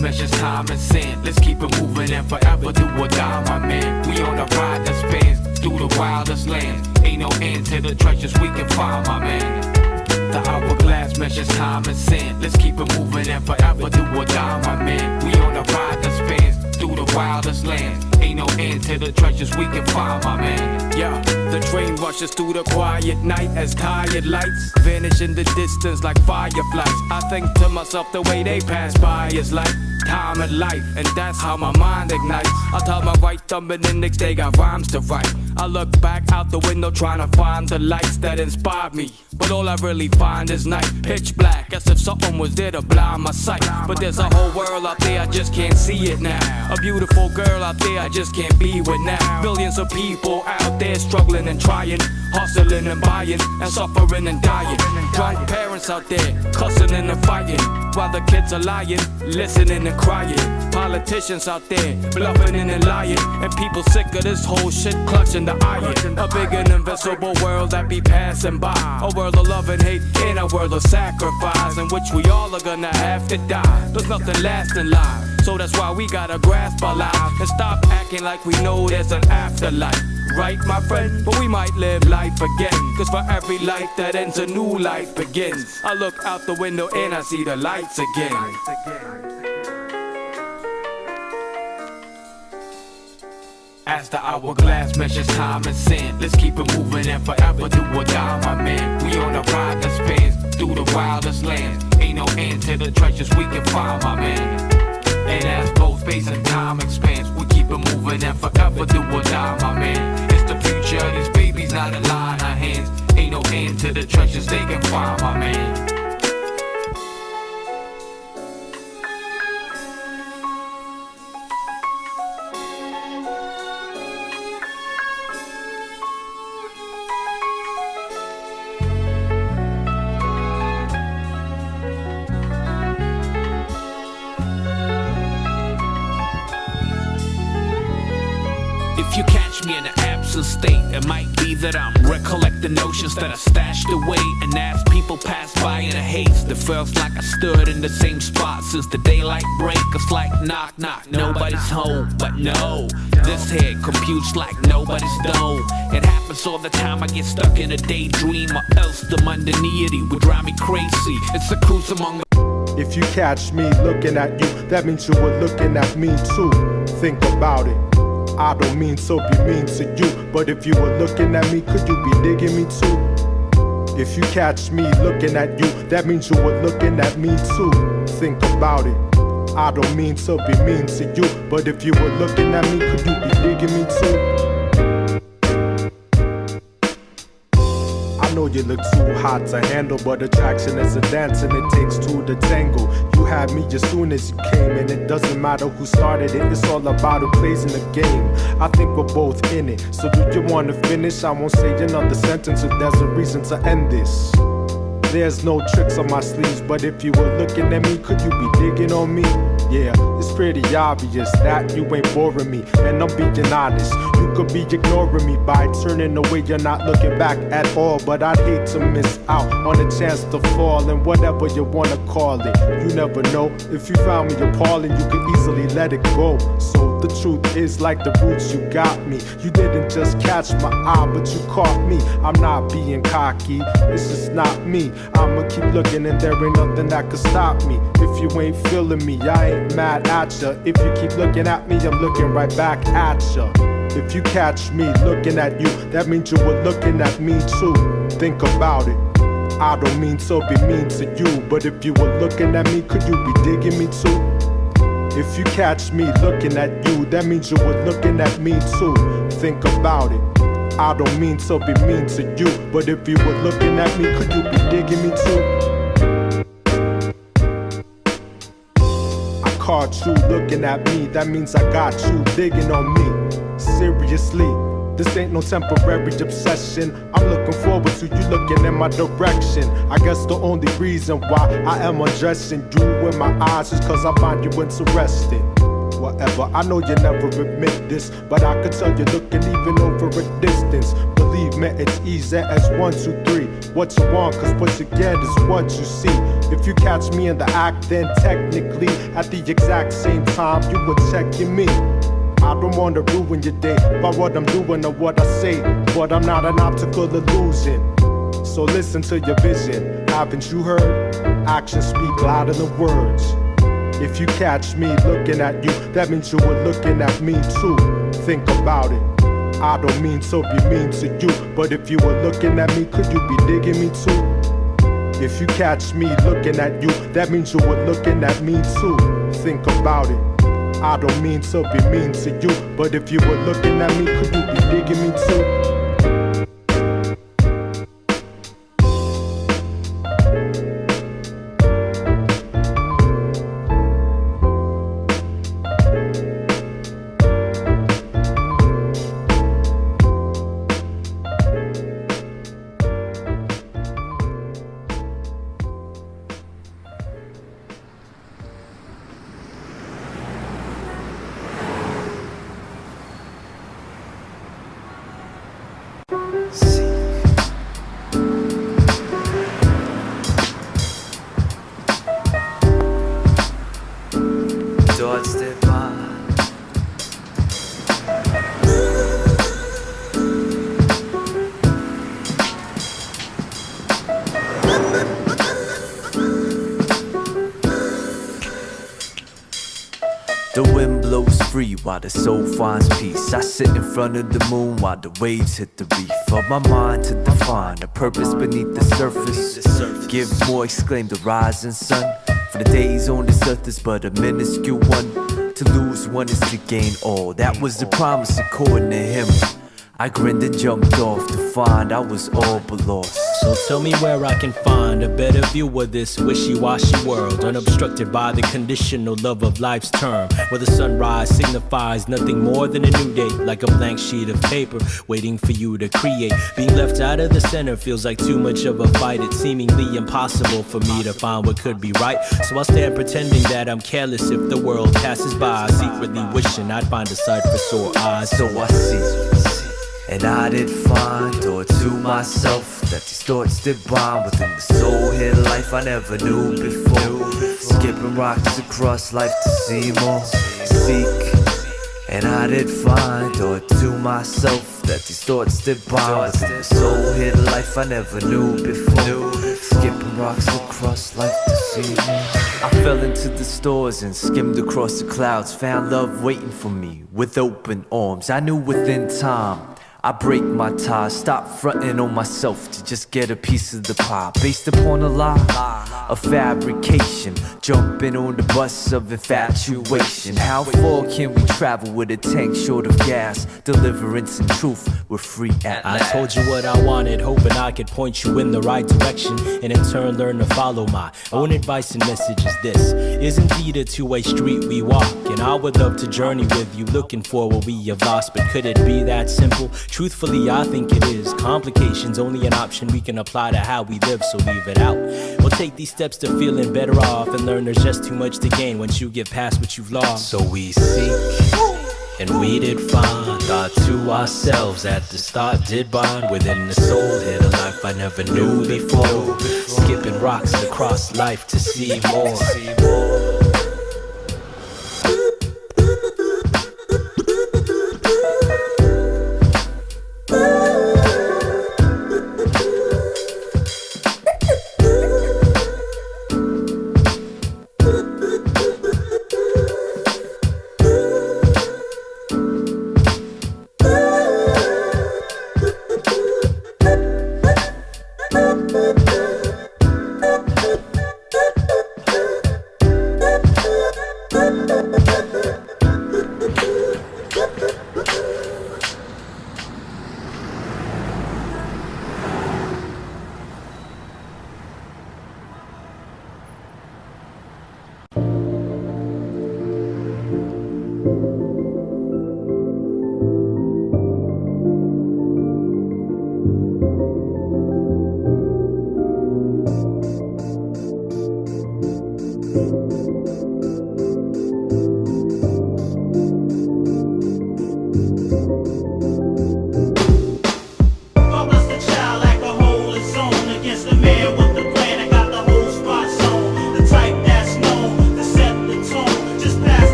Measures time and sand. Let's keep it moving and forever do or die, my man. We on a ride that spans through the wildest lands. Ain't no end to the treasures we can find, my man. The hourglass measures time and sand. Let's keep it moving and forever do or die, my man. We on a ride that spans through the wildest lands. Ain't no end to the treasures we can find, my man. Yeah, the train rushes through the quiet night as tired lights vanish in the distance like fireflies. I think to myself the way they pass by is like time and life, and that's how my mind ignites. I tell my right thumb and index they got rhymes to write. I look back out the window trying to find the lights that inspired me, but all I really find is night, pitch black, as if something was there to blind my sight. But there's a whole world out there, I just can't see it now. A beautiful girl out there, I just can't be with now. Billions of people out there struggling and trying, hustling and buying, and suffering and dying. Drunk parents parents out there cussing and fighting, while the kids are lying, listening and crying. Politicians out there bluffing and lying, and people sick of this whole shit clutching the iron. A big and invisible world that be passing by, a world of love and hate in a world of sacrifice, in which we all are gonna have to die. There's nothing lasting life, so that's why we gotta grasp our lives and stop acting like we know there's an afterlife. Right, my friend? But we might live life again, cause for every life that ends, a new life begins. I look out the window and I see the lights again. As the hourglass measures time and sand, let's keep it moving and forever do or die, my man. We on a ride that spans through the wildest lands. Ain't no end to the treasures we can find, my man. And as both space and time expands, we keep it moving and forever do or die, my man. It's the future, these babies not a lie in our hands. Ain't no end to the treasures they can find, my man. If you catch me in an absent state, it might be that I'm recollecting notions that I stashed away. And as people pass by in a haste, it feels like I stood in the same spot since the daylight break. It's like knock knock, nobody's home. But no, this head computes like nobody's dome. It happens all the time, I get stuck in a daydream, or else the mundanity would drive me crazy. It's a cruise among the... If you catch me looking at you, that means you were looking at me too. Think about it. I don't mean to be mean to you, but if you were looking at me, could you be digging me too? If you catch me looking at you, that means you were looking at me too. Think about it. I don't mean to be mean to you, but if you were looking at me, could you be digging me too? I know you look too hot to handle, but attraction is a dance and it takes two to tangle. You had me as soon as you came, and it doesn't matter who started it, it's all about who plays in the game. I think we're both in it, so do you want to finish? I won't say another sentence if there's a reason to end this. There's no tricks on my sleeves, but if you were looking at me, could you be digging on me? Yeah, it's pretty obvious that you ain't boring me, and I'm being honest. You could be ignoring me by turning away, you're not looking back at all. But I'd hate to miss out on a chance to fall, and whatever you wanna call it. You never know, if you found me appalling, you could easily let it go. So the truth is, like the roots, you got me. You didn't just catch my eye, but you caught me. I'm not being cocky, it's just not me. I'ma keep looking and there ain't nothing that could stop me. If you ain't feeling me, I ain't mad at ya. If you keep looking at me, I'm looking right back at ya. If you catch me looking at you, that means you were looking at me too. Think about it. I don't mean to be mean to you, but if you were looking at me, could you be digging me too? If you catch me looking at you, that means you were looking at me too. Think about it. I don't mean to be mean to you, but if you were looking at me, could you be digging me too? I caught you looking at me, that means I got you digging on me. Seriously, this ain't no temporary obsession. I'm looking forward to you looking in my direction. I guess the only reason why I am undressing you with my eyes is cause I find you interesting. Whatever, I know you never admit this, but I could tell you're looking even over a distance. Believe me, it's easy as 1, 2, 3. What you want, cause what you get is what you see. If you catch me in the act, then technically at the exact same time you were checking me. I don't wanna ruin your day by what I'm doing or what I say, but I'm not an optical illusion. So listen to your vision. Haven't you heard? Actions speak louder than words. If you catch me looking at you, that means you were looking at me too. Think about it. I don't mean to be mean to you, but if you were looking at me, could you be digging me too? If you catch me looking at you, that means you were looking at me too. Think about it. I don't mean to be mean to you, but if you were looking at me, could you be digging me too? thoughts that bind. The wind blows free while the soul finds peace. I sit in front of the moon while the waves hit the reef. Of my mind to define a purpose beneath the surface. Give more, exclaim the rising sun. For the days on this earth is but a minuscule one. To lose one is to gain all. That was the promise according to him. I grinned and jumped off to find I was all but lost. So tell me where I can find a better view of this wishy-washy world, unobstructed by the conditional love of life's term, where the sunrise signifies nothing more than a new day, like a blank sheet of paper waiting for you to create. Being left out of the center feels like too much of a fight. It's seemingly impossible for me to find what could be right, so I'll stand pretending that I'm careless if the world passes by, secretly wishing I'd find a sight for sore eyes. So I see, and I did find, thought to myself, that these thoughts did bind within the soul hid life I never knew before. Skipping rocks across life to see more. Seek, and I did find, thought to myself, that these thoughts did bind within the soul hid life I never knew before. Skipping rocks across life to see more. I fell into the stores and skimmed across the clouds, found love waiting for me with open arms. I knew within time I break my ties, stop fronting on myself to just get a piece of the pie. Based upon a lie, a fabrication, jumping on the bus of infatuation. How far can we travel with a tank short of gas? Deliverance and truth, we're free at last. I told you what I wanted, hoping I could point you in the right direction, and in turn learn to follow my own advice and message is this. Is indeed a two-way street we walk, and I would love to journey with you, looking for what we have lost. But could it be that simple? Truthfully, I think it is. Complications only an option we can apply to how we live, so leave it out. We'll take these steps to feeling better off and learn there's just too much to gain once you get past what you've lost. So we seek, and we did find, thought to ourselves at the start did bond within the soul hid a life I never knew before. Skipping rocks across life to see more.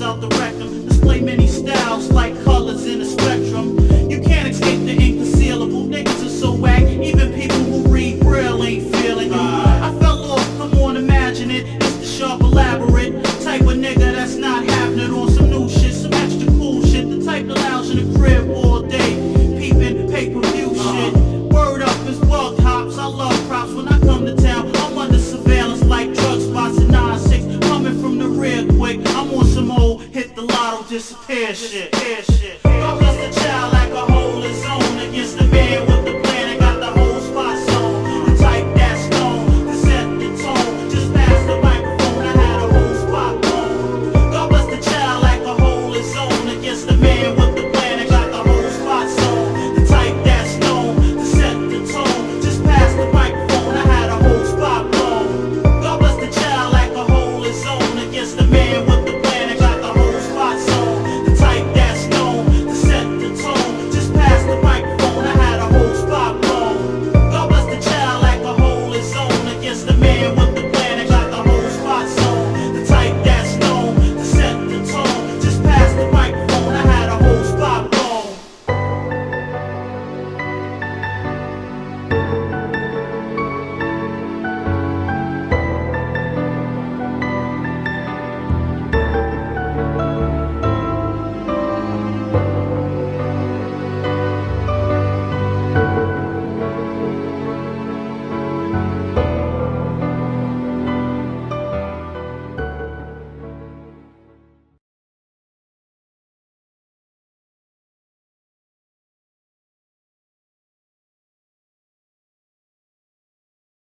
Out the rectum, display many that's not happening on some new shit, some extra cool shit. The type to lounge in the crib all day, peeping pay-per-view shit. Word up is bug hops, I love props. When I come to town, I'm under surveillance like drug spots in 9-6. Coming from the rear quick, I'm on some old hit the lotto, disappear shit. God bless the child like a